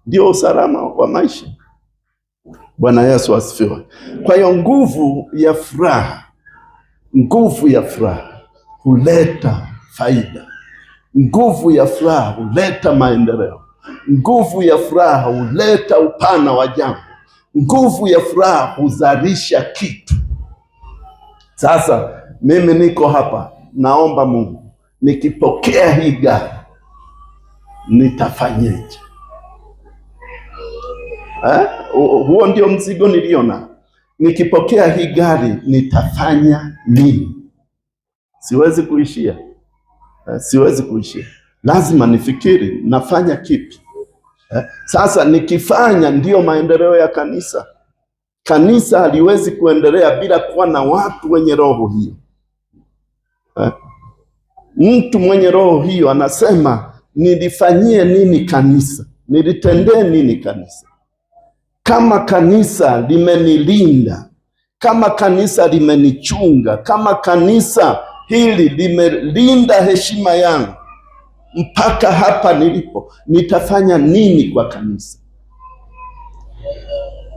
Ndio usalama wa maisha. Bwana Yesu asifiwe. Kwa hiyo nguvu ya furaha huleta faida. Nguvu ya furaha huleta maendeleo. Nguvu ya furaha huleta upana wa jambo. Nguvu ya furaha huzalisha kitu. Sasa mimi niko hapa, naomba Mungu nikipokea hii gari nitafanyeje? Huo ndio mzigo niliona. Nikipokea hii gari nitafanya nini? Siwezi kuishia, siwezi kuishia. Lazima nifikiri nafanya kipi. Sasa nikifanya, ndiyo maendeleo ya kanisa. Kanisa haliwezi kuendelea bila kuwa na watu wenye roho hiyo. Mtu mwenye roho hiyo anasema, nilifanyie nini kanisa? Nilitendee nini kanisa? Kama kanisa limenilinda, kama kanisa limenichunga, kama kanisa hili limelinda heshima yangu mpaka hapa nilipo, nitafanya nini kwa kanisa?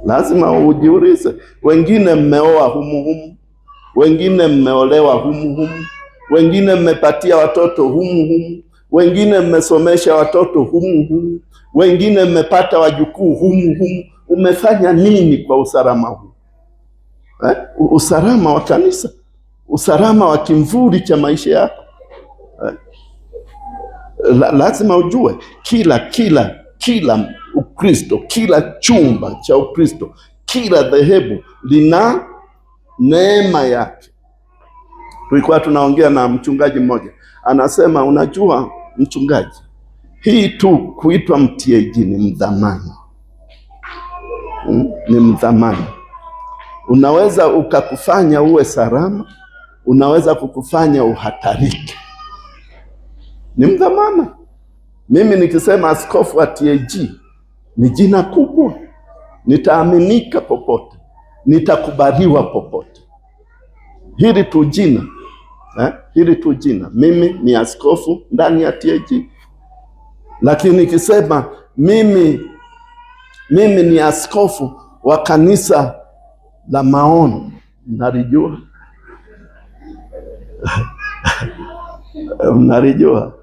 Lazima ujiulize. Wengine mmeoa humu, wengine mmeolewa humu, wengine mmepatia watoto humu, wengine mmesomesha watoto humu, wengine mmepata wajukuu humu. Umefanya nini kwa usalama huu? Usalama wa kanisa, usalama wa kimvuli cha maisha yako. Lazima ujue kila Ukristo, kila chumba cha Ukristo, kila dhehebu lina neema yake. Tulikuwa tunaongea na mchungaji mmoja, anasema, unajua mchungaji, hii tu kuitwa mTAG ni mdhamani. Ni mdhamani. Unaweza ukakufanya uwe salama, unaweza kukufanya uhatarike. Ni mdhamana. Mimi nikisema askofu wa TAG ni jina kubwa, nitaaminika popote, nitakubaliwa popote. Hili tu jina, hili tu jina, mimi ni askofu ndani ya TAG. Lakini nikisema mimi ni askofu wa kanisa la Maono, mnalijua? Mnalijua?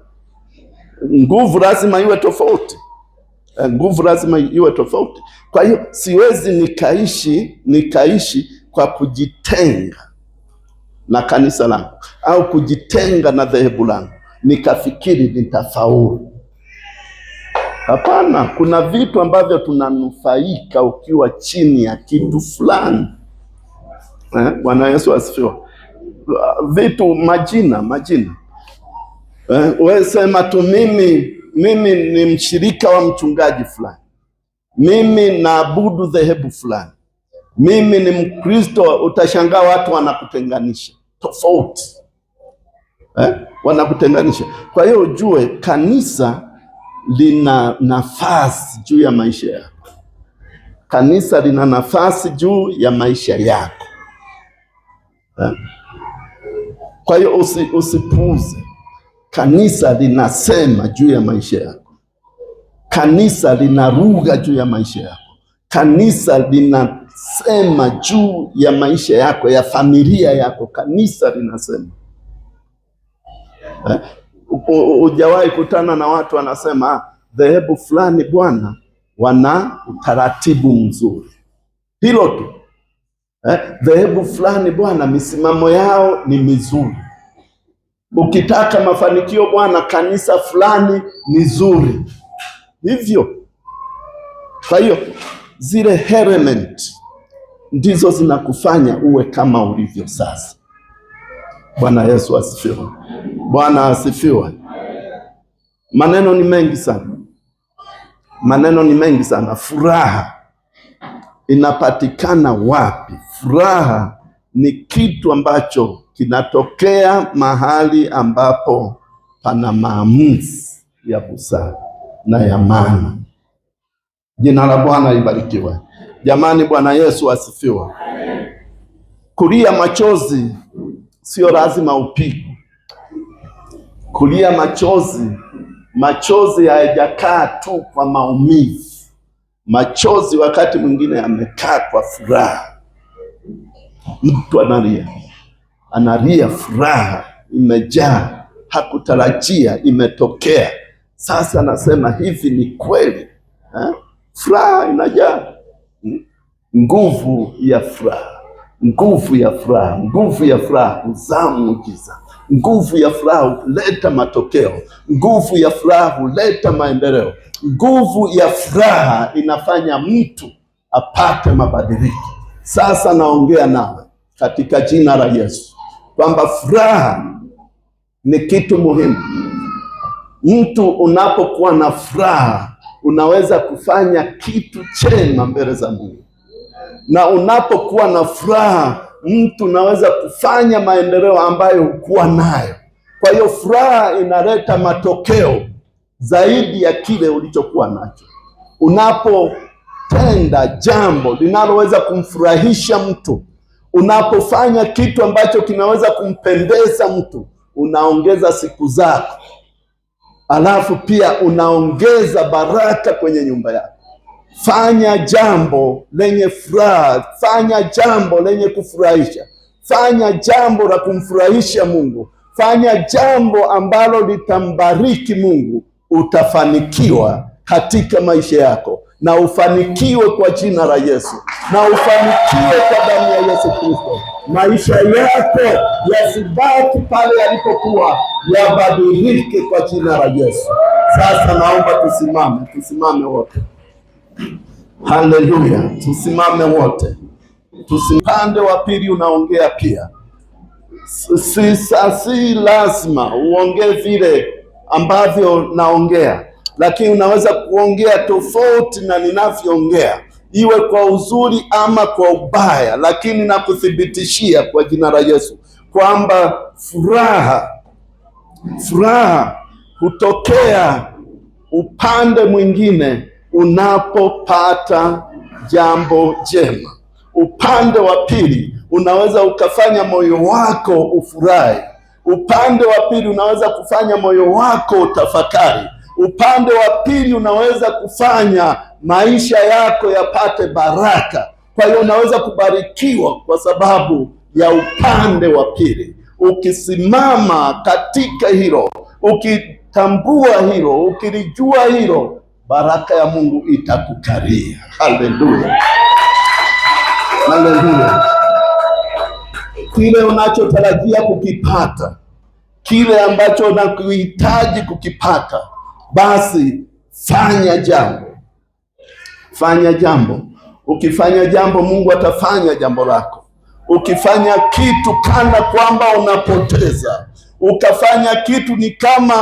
Nguvu lazima iwe tofauti. Nguvu lazima iwe tofauti. Kwa hiyo siwezi nikaishi kwa kujitenga na kanisa langu au kujitenga na dhehebu langu nikafikiri nitafaulu. Hapana, kuna vitu ambavyo tunanufaika ukiwa chini ya kitu fulani. Bwana Yesu asifiwe. Vitu majina. Wewe sema tu mimi ni mshirika wa mchungaji fulani, mimi naabudu dhehebu fulani, mimi ni Mkristo. Utashangaa watu wanakutenganisha tofauti, wanakutenganisha. Kwa hiyo ujue kanisa lina nafasi juu ya maisha yako. Kanisa lina nafasi juu ya maisha yako. Kwa hiyo usipuuze. Kanisa linasema juu ya maisha yako. Kanisa linaruga juu ya maisha yako. Kanisa linasema juu ya maisha yako, ya familia yako. Kanisa linasema. Hujawahi kutana na watu wanasema dhehebu fulani bwana wana utaratibu mzuri? Hilo tu. Dhehebu fulani bwana misimamo yao ni mizuri. Ukitaka mafanikio bwana, kanisa fulani ni zuri. Hivyo. Kwa hiyo zile element ndizo zinakufanya uwe kama ulivyo sasa. Bwana Yesu asifiwe. Bwana asifiwe. Maneno ni mengi sana. Maneno ni mengi sana. Furaha inapatikana wapi? Furaha ni kitu ambacho kinatokea mahali ambapo pana maamuzi ya busara na ya maana. Jina la Bwana libarikiwe. Jamani, Bwana Yesu asifiwe. Kulia machozi sio lazima upigwe. Kulia machozi hayajakaa tu kwa maumivu. Machozi wakati mwingine yamekaa kwa furaha. Mtu analia furaha imejaa, hakutarajia, imetokea. Sasa nasema hivi ni kweli. Furaha inajaa. Nguvu ya furaha huzaa muujiza. Nguvu ya furaha huleta matokeo. Nguvu ya furaha huleta maendeleo. Nguvu ya furaha inafanya mtu apate mabadiliko. Sasa naongea nawe katika jina la Yesu kwamba furaha ni kitu muhimu. Mtu unapokuwa na furaha unaweza kufanya kitu chema mbele za Mungu, na unapokuwa na furaha mtu unaweza kufanya maendeleo ambayo hukuwa nayo. Kwa hiyo furaha inaleta matokeo zaidi ya kile ulichokuwa nacho. Unapotenda jambo linaloweza kumfurahisha mtu, unapofanya kitu ambacho kinaweza kumpendeza mtu, unaongeza siku zako, alafu pia unaongeza baraka kwenye nyumba yako. Fanya jambo lenye furaha, fanya jambo lenye kufurahisha, fanya jambo la kumfurahisha Mungu, fanya jambo ambalo litambariki Mungu. Utafanikiwa katika maisha yako, na ufanikiwe kwa jina la Yesu, na ufanikiwe kwa damu ya Yesu Kristo. Maisha yako yasibaki pale yalipokuwa, yabadilike kwa jina la Yesu. Sasa naomba tusimame wote. Haleluya, tusimame wote. Upande wa pili unaongea pia. Si lazima uongee vile ambavyo naongea, lakini unaweza kuongea tofauti na ninavyoongea, iwe kwa uzuri ama kwa ubaya, lakini nakuthibitishia kwa jina la Yesu kwamba furaha hutokea upande mwingine unapopata jambo jema. Upande wa pili unaweza ukafanya moyo wako ufurahi. Upande wa pili unaweza kufanya moyo wako utafakari. Upande wa pili unaweza kufanya maisha yako yapate baraka. Kwa hiyo unaweza kubarikiwa kwa sababu ya upande wa pili. Ukisimama katika hilo, ukitambua hilo, ukilijua hilo, baraka ya Mungu itakukaria. Haleluya, haleluya. Kile unachotarajia kukipata, kile ambacho unakuhitaji kukipata, basi fanya jambo. Fanya jambo. Ukifanya jambo, Mungu atafanya jambo lako. Ukifanya kitu kana kwamba unapoteza, ukafanya kitu ni kama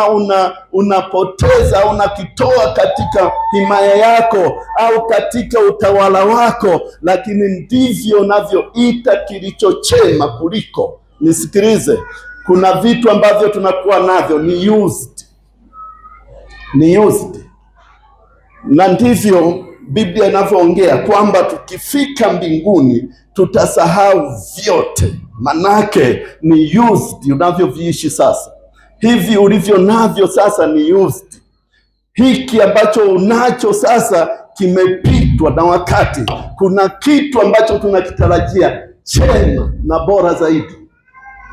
unapoteza, unakitoa katika himaya yako au katika utawala wako, lakini ndivyo unavyoita kilicho chema kuliko. Nisikilize, kuna vitu ambavyo tunakuwa navyo ni used, na ndivyo Biblia inavyoongea kwamba tukifika mbinguni tutasahau vyote. Manake ni used unavyoviishi sasa. Hivi ulivyo navyo sasa ni used. Hiki ambacho unacho sasa kimepitwa na wakati. Kuna kitu ambacho tunakitarajia chema na bora zaidi.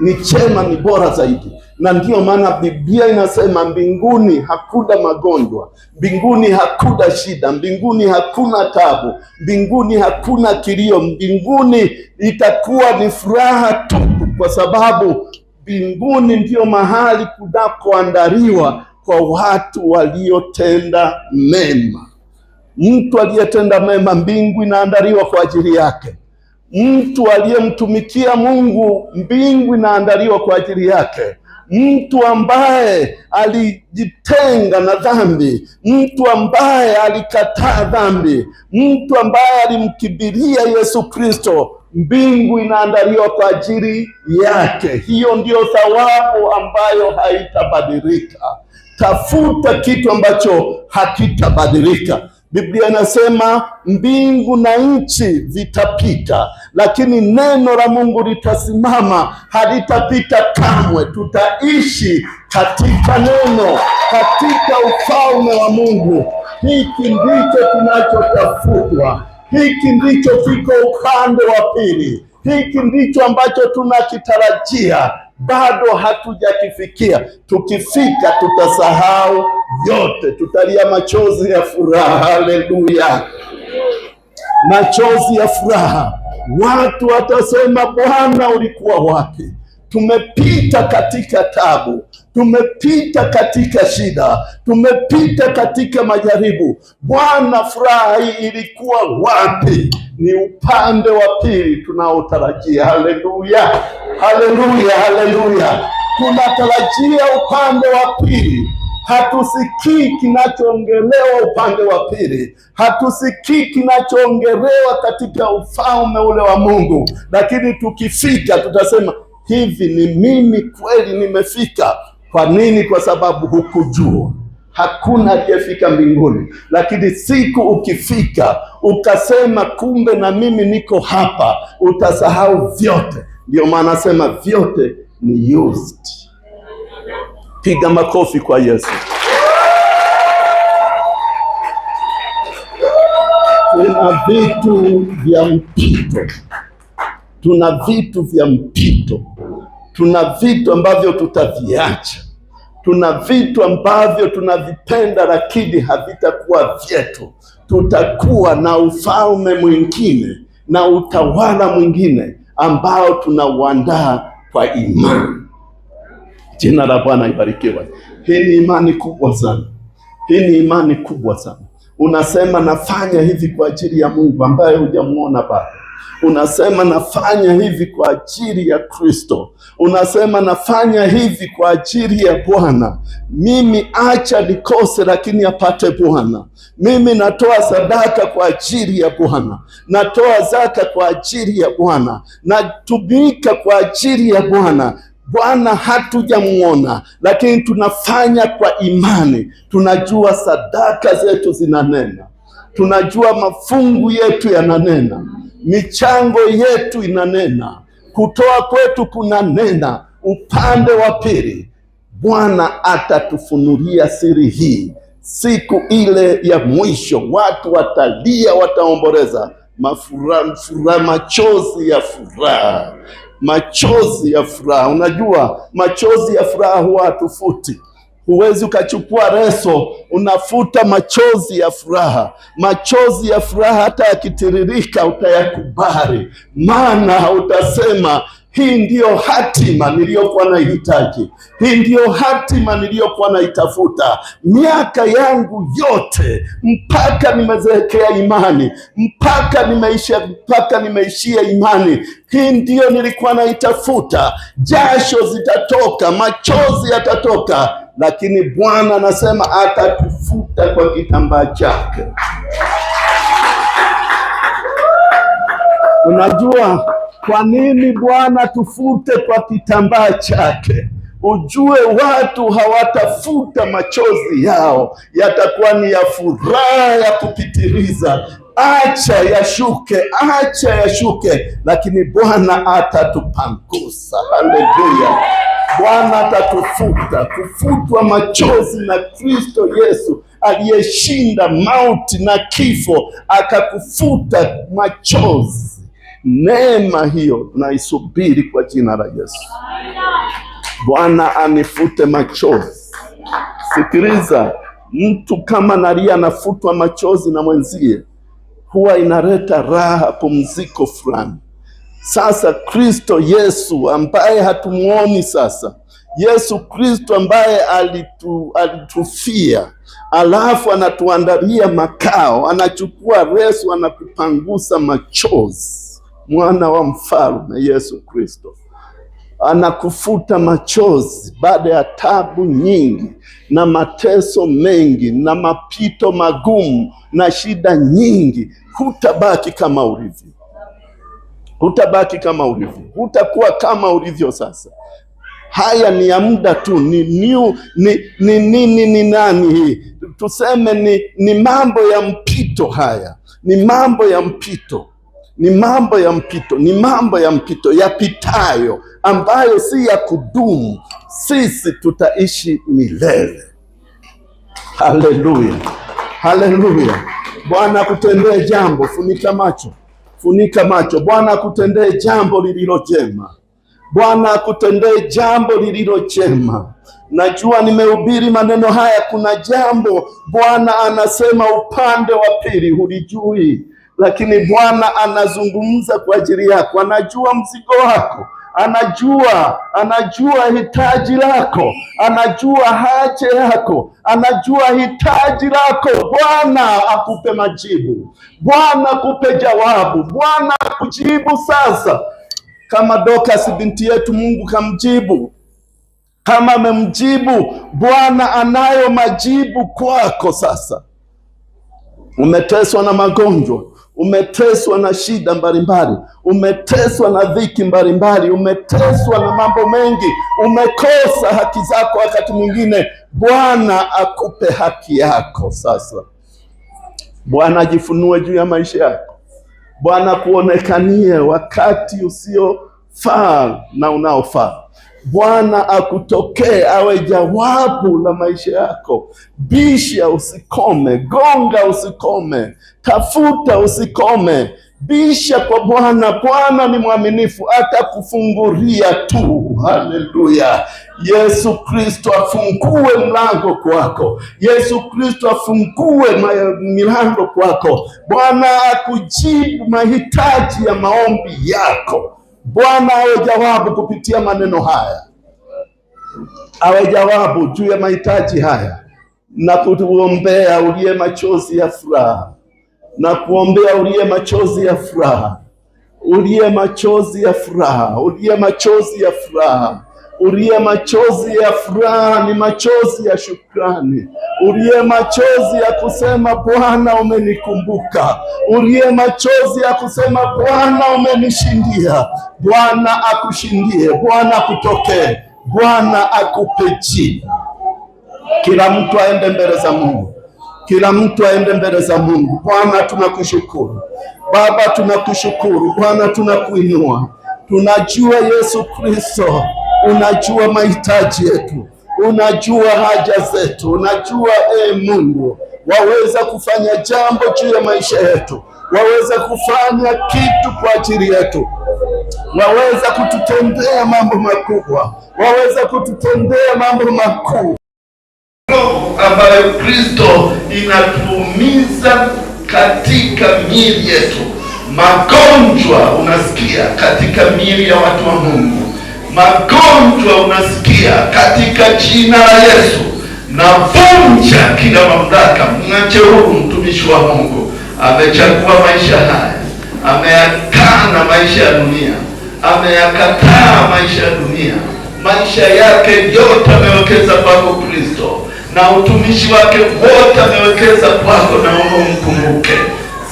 Ni chema, ni bora zaidi. Na ndiyo maana Biblia inasema mbinguni hakuna magonjwa, mbinguni hakuna shida, mbinguni hakuna tabu, mbinguni hakuna kilio. Mbinguni itakuwa ni furaha tupu, kwa sababu mbinguni ndiyo mahali kunakoandaliwa kwa watu waliotenda mema. Mtu aliyetenda mema, mbingu inaandaliwa kwa ajili yake. Mtu aliyemtumikia Mungu, mbingu inaandaliwa kwa ajili yake. Mtu ambaye alijitenga na dhambi, mtu ambaye alikataa dhambi, mtu ambaye alimkibiria Yesu Kristo, mbingu inaandaliwa kwa ajili yake. Hiyo ndiyo thawabu ambayo haitabadilika. Tafuta kitu ambacho hakitabadilika. Biblia inasema mbingu na nchi vitapita, lakini neno la Mungu litasimama, halitapita kamwe. Tutaishi katika neno, katika ufalme wa Mungu. Hiki ndicho kinachotafutwa, hiki ndicho kiko upande wa pili, hiki ndicho ambacho tunakitarajia, bado hatujakifikia. Tukifika tutasahau yote, tutalia machozi ya furaha. Haleluya, machozi ya furaha. Watu watasema, Bwana ulikuwa wapi? tumepita katika tabu, tumepita katika shida, tumepita katika majaribu. Bwana, furaha hii ilikuwa wapi? Ni upande wa pili tunaotarajia. Haleluya, haleluya, haleluya! Tunatarajia upande wa pili. Hatusikii kinachoongelewa upande wa pili, hatusikii kinachoongelewa katika ufalme ule wa Mungu, lakini tukifika tutasema hivi, ni mimi kweli nimefika? Kwa nini? Kwa sababu hukujua. Hakuna aliyefika mbinguni, lakini siku ukifika ukasema kumbe na mimi niko hapa, utasahau vyote. Ndio maana nasema vyote ni used. Piga makofi kwa Yesu. Tuna vitu vya mpito, tuna vitu vya mpito, tuna vitu ambavyo tutaviacha, tuna vitu ambavyo tunavipenda lakini havitakuwa vyetu. Tutakuwa na ufalme mwingine na utawala mwingine ambao tunauandaa kwa imani. Jina la Bwana ibarikiwe. Hii ni imani kubwa sana, hii ni imani kubwa sana. Unasema nafanya hivi kwa ajili ya Mungu ambaye hujamuona bado. Unasema nafanya hivi kwa ajili ya Kristo. Unasema nafanya hivi kwa ajili ya Bwana. Mimi acha nikose lakini apate Bwana. Mimi natoa sadaka kwa ajili ya Bwana. Natoa zaka kwa ajili ya Bwana. Natumika kwa ajili ya Bwana. Bwana hatujamuona, lakini tunafanya kwa imani. Tunajua sadaka zetu zinanena, tunajua mafungu yetu yananena, michango yetu inanena, kutoa kwetu kunanena. Upande wa pili, Bwana atatufunulia siri hii siku ile ya mwisho. Watu watalia, wataomboleza, machozi ya furaha, machozi ya furaha. Unajua machozi ya furaha huwa hatufuti. Huwezi ukachukua leso unafuta machozi ya furaha. Machozi ya furaha hata yakitiririka utayakubali, maana utasema hii ndiyo hatima niliyokuwa naihitaji, hii ndiyo hatima niliyokuwa naitafuta miaka yangu yote, mpaka nimezeekea imani, mpaka nimeishia imani. Hii ndiyo nilikuwa naitafuta. Jasho zitatoka, machozi yatatoka, lakini Bwana anasema atatufuta kwa kitambaa chake. Unajua kwa nini Bwana tufute kwa kitambaa chake? Ujue watu hawatafuta machozi yao, yatakuwa ni ya furaha ya kupitiliza. Acha yashuke, acha yashuke, lakini Bwana atatupangusa. Haleluya! Bwana atatufuta. Kufutwa machozi na Kristo Yesu aliyeshinda mauti na kifo, akakufuta machozi. Neema hiyo tunaisubiri kwa jina la Yesu. Bwana anifute machozi. Sikiliza, mtu kama nalia anafutwa machozi na mwenzie, huwa inaleta raha, pumziko fulani. Sasa Kristo Yesu ambaye hatumuoni sasa, Yesu Kristo ambaye alitufia, alafu anatuandalia makao, anachukua leso, anakupangusa machozi. Mwana wa mfalme Yesu Kristo anakufuta machozi baada ya tabu nyingi na mateso mengi na mapito magumu na shida nyingi. Hutabaki kama ulivyo, hutabaki kama ulivyo, hutakuwa kama ulivyo sasa. Haya ni ya muda tu, ni nani hii tuseme, ni mambo ya mpito. Haya ni mambo ya mpito, ni mambo ya mpito, ni mambo ya mpito yapitayo, ambayo si ya kudumu. Sisi tutaishi milele. Haleluya, haleluya! Bwana akutendee jambo. Funika macho, funika macho. Bwana akutendee jambo lililo jema. Bwana akutendee jambo lililo jema. Najua nimehubiri maneno haya, kuna jambo Bwana anasema upande wa pili hulijui, lakini Bwana anazungumza kwa ajili yako. Anajua mzigo wako, anajua hitaji lako, anajua haja yako, anajua hitaji lako. Bwana akupe majibu, Bwana akupe jawabu, Bwana akujibu sasa. Kama Dorcas binti yetu, Mungu kamjibu. Kama amemjibu, Bwana anayo majibu kwako sasa. Umeteswa na magonjwa, umeteswa na shida mbalimbali, umeteswa na dhiki mbalimbali, umeteswa na mambo mengi, umekosa haki zako wakati mwingine. Bwana akupe haki yako sasa. Bwana ajifunue juu ya maisha yako. Bwana kuonekanie wakati usiofaa na unaofaa. Bwana akutokee, awe jawabu la maisha yako. Bisha usikome, gonga usikome, tafuta usikome, bisha kwa Bwana. Bwana ni mwaminifu, atakufungulia tu. Haleluya! Yesu Kristo afungue mlango kwako. Yesu Kristo afungue milango kwako. Bwana akujibu mahitaji ya maombi yako. Bwana awe jawabu kupitia maneno haya, awe jawabu juu ya mahitaji haya, na kuombea uliye machozi ya furaha, na kuombea uliye machozi ya furaha, uliye machozi ya furaha, uliye machozi ya furaha, uliye machozi ya furaha, ni machozi ya shukrani, uliye machozi ya kusema Bwana umenikumbuka, uliye machozi ya kusema Bwana umenishindia. Bwana akushindie, Bwana akutokee, Bwana akupe jibu. Kila mtu aende mbele za Mungu, kila mtu aende mbele za Mungu. Bwana tunakushukuru, Baba tunakushukuru, Bwana tunakuinua. Tunajua Yesu Kristo unajua mahitaji yetu, unajua haja zetu, unajua Mungu waweza kufanya jambo juu ya maisha yetu, waweza kufanya kitu kwa ajili yetu, waweza kututendea mambo makubwa, waweza kututendea mambo makuu ambayo Kristo inatuumiza katika miili yetu. Magonjwa unasikia katika miili ya watu wa Mungu, magonjwa unasikia katika jina la Yesu. Navunja kila mamlaka. Mwache huru mtumishi wa Mungu, amechagua maisha haya, ameyakana maisha ya dunia, ameyakataa maisha ya dunia. Maisha yake yote amewekeza kwako Kristo, na utumishi wake wote amewekeza kwako. Naomba umkumbuke.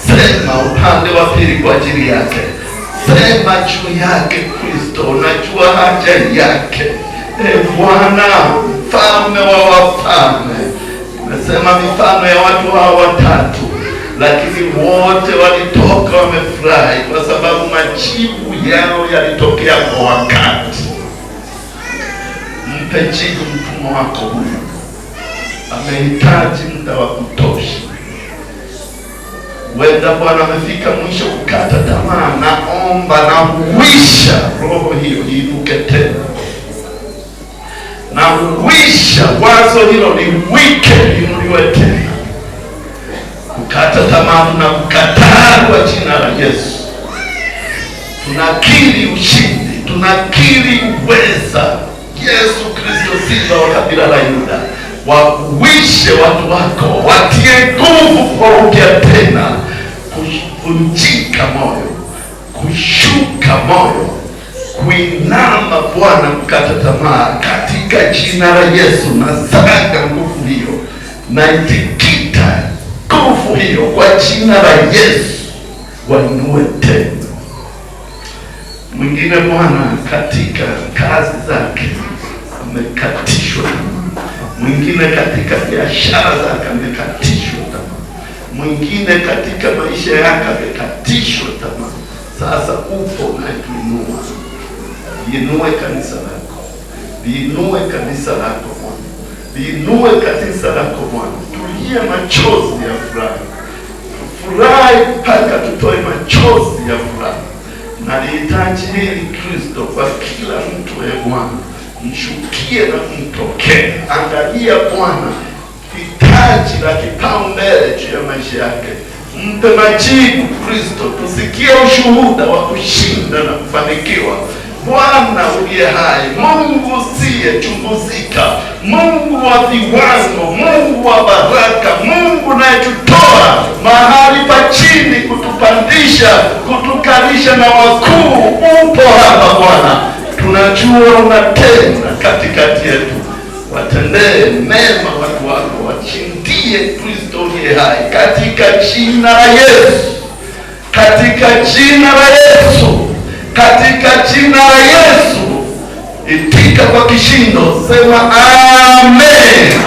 Sema upande wa pili kwa ajili yake, sema juu yake Kristo, unajua haja yake. Bwana mfalme wa wafalme, umesema mifano ya watu hao watatu, lakini wote walitoka wamefurahi kwa sababu majibu yao yalitokea kwa wakati. Mpe jibu mtumwa wako huyu, amehitaji muda wa kutosha. Wenda Bwana amefika mwisho kukata tamaa. Naomba na huisha roho hiyo iinuke tena, na huisha wazo hilo liwike liinuliwe tena. Kukata tamaa tunakukataa kwa jina la Yesu. Tunakiri ushindi, tunakiri uweza. Yesu Kristo, simba wa kabila la Yuda, wakuishe watu wako, watie nguvu kwa upya tena, kuvunjika moyo, kushuka moyo, kuinama Bwana, kukata tamaa katika jina la Yesu. Na saga nguvu hiyo, na itikita nguvu hiyo kwa jina la Yesu, wainue tena. Mwingine Bwana katika kazi zake amekatishwa, mwingine katika biashara zake amekatishwa tamaa, mwingine katika maisha yake amekatishwa tamaa. Sasa upo na kuinua. Liinue kanisa lako, liinue kanisa lako Bwana, liinue kanisa lako Bwana. Tulie machozi ya furaha, furahi mpaka tutoe machozi ya furaha. Na lihitaji hili Kristo kwa kila mtu. Bwana mshukie na kumtokea. Angalia Bwana hitaji la kipaumbele juu ya maisha yake, mpe majibu Kristo. Tusikie ushuhuda wa kushinda na kufanikiwa Bwana uliye hai, Mungu usiyechunguzika, Mungu wa viwango, Mungu wa baraka, Mungu unayetutoa mahali pa chini kutupandisha, kutukalisha na wakuu, upo hapa Bwana. Tunajua unatenda katikati yetu. Watendee mema watu wako, wachindie Kristo uliye hai, katika jina la Yesu, katika jina la Yesu, katika jina la Yesu. Itika kwa kishindo, sema amen.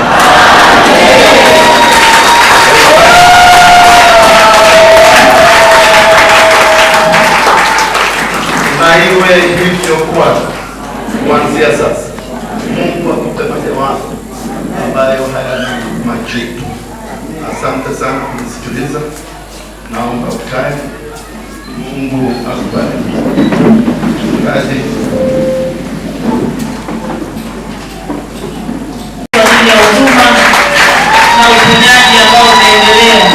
Na iwe hivyo kuanzia sasa. Mungu akupe majawabu ambayo hayana majibu. Asante sana kunisikiliza. Naomba ukae. Mungu akubariki. Mchungaji ya huduma na uponyaji ambao unaendelea.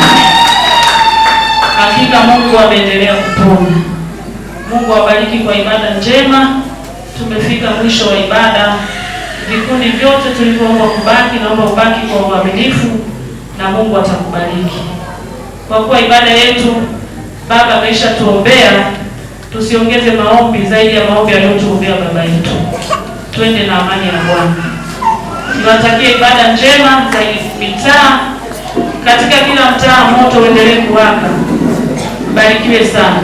Hakika Mungu ameendelea kuponya. Mungu awabariki kwa ibada njema. Tumefika mwisho wa ibada. Vikundi vyote tulivyoomba kubaki, naomba ubaki kwa uaminifu na Mungu atakubariki. Kwa kuwa ibada yetu Baba ameshatuombea, tusiongeze maombi zaidi ya maombi aliyotuombea Baba yetu. Twende na amani ya Bwana. Niwatakie ibada njema za mitaa. Katika kila mtaa moto uendelee kuwaka. Barikiwe sana.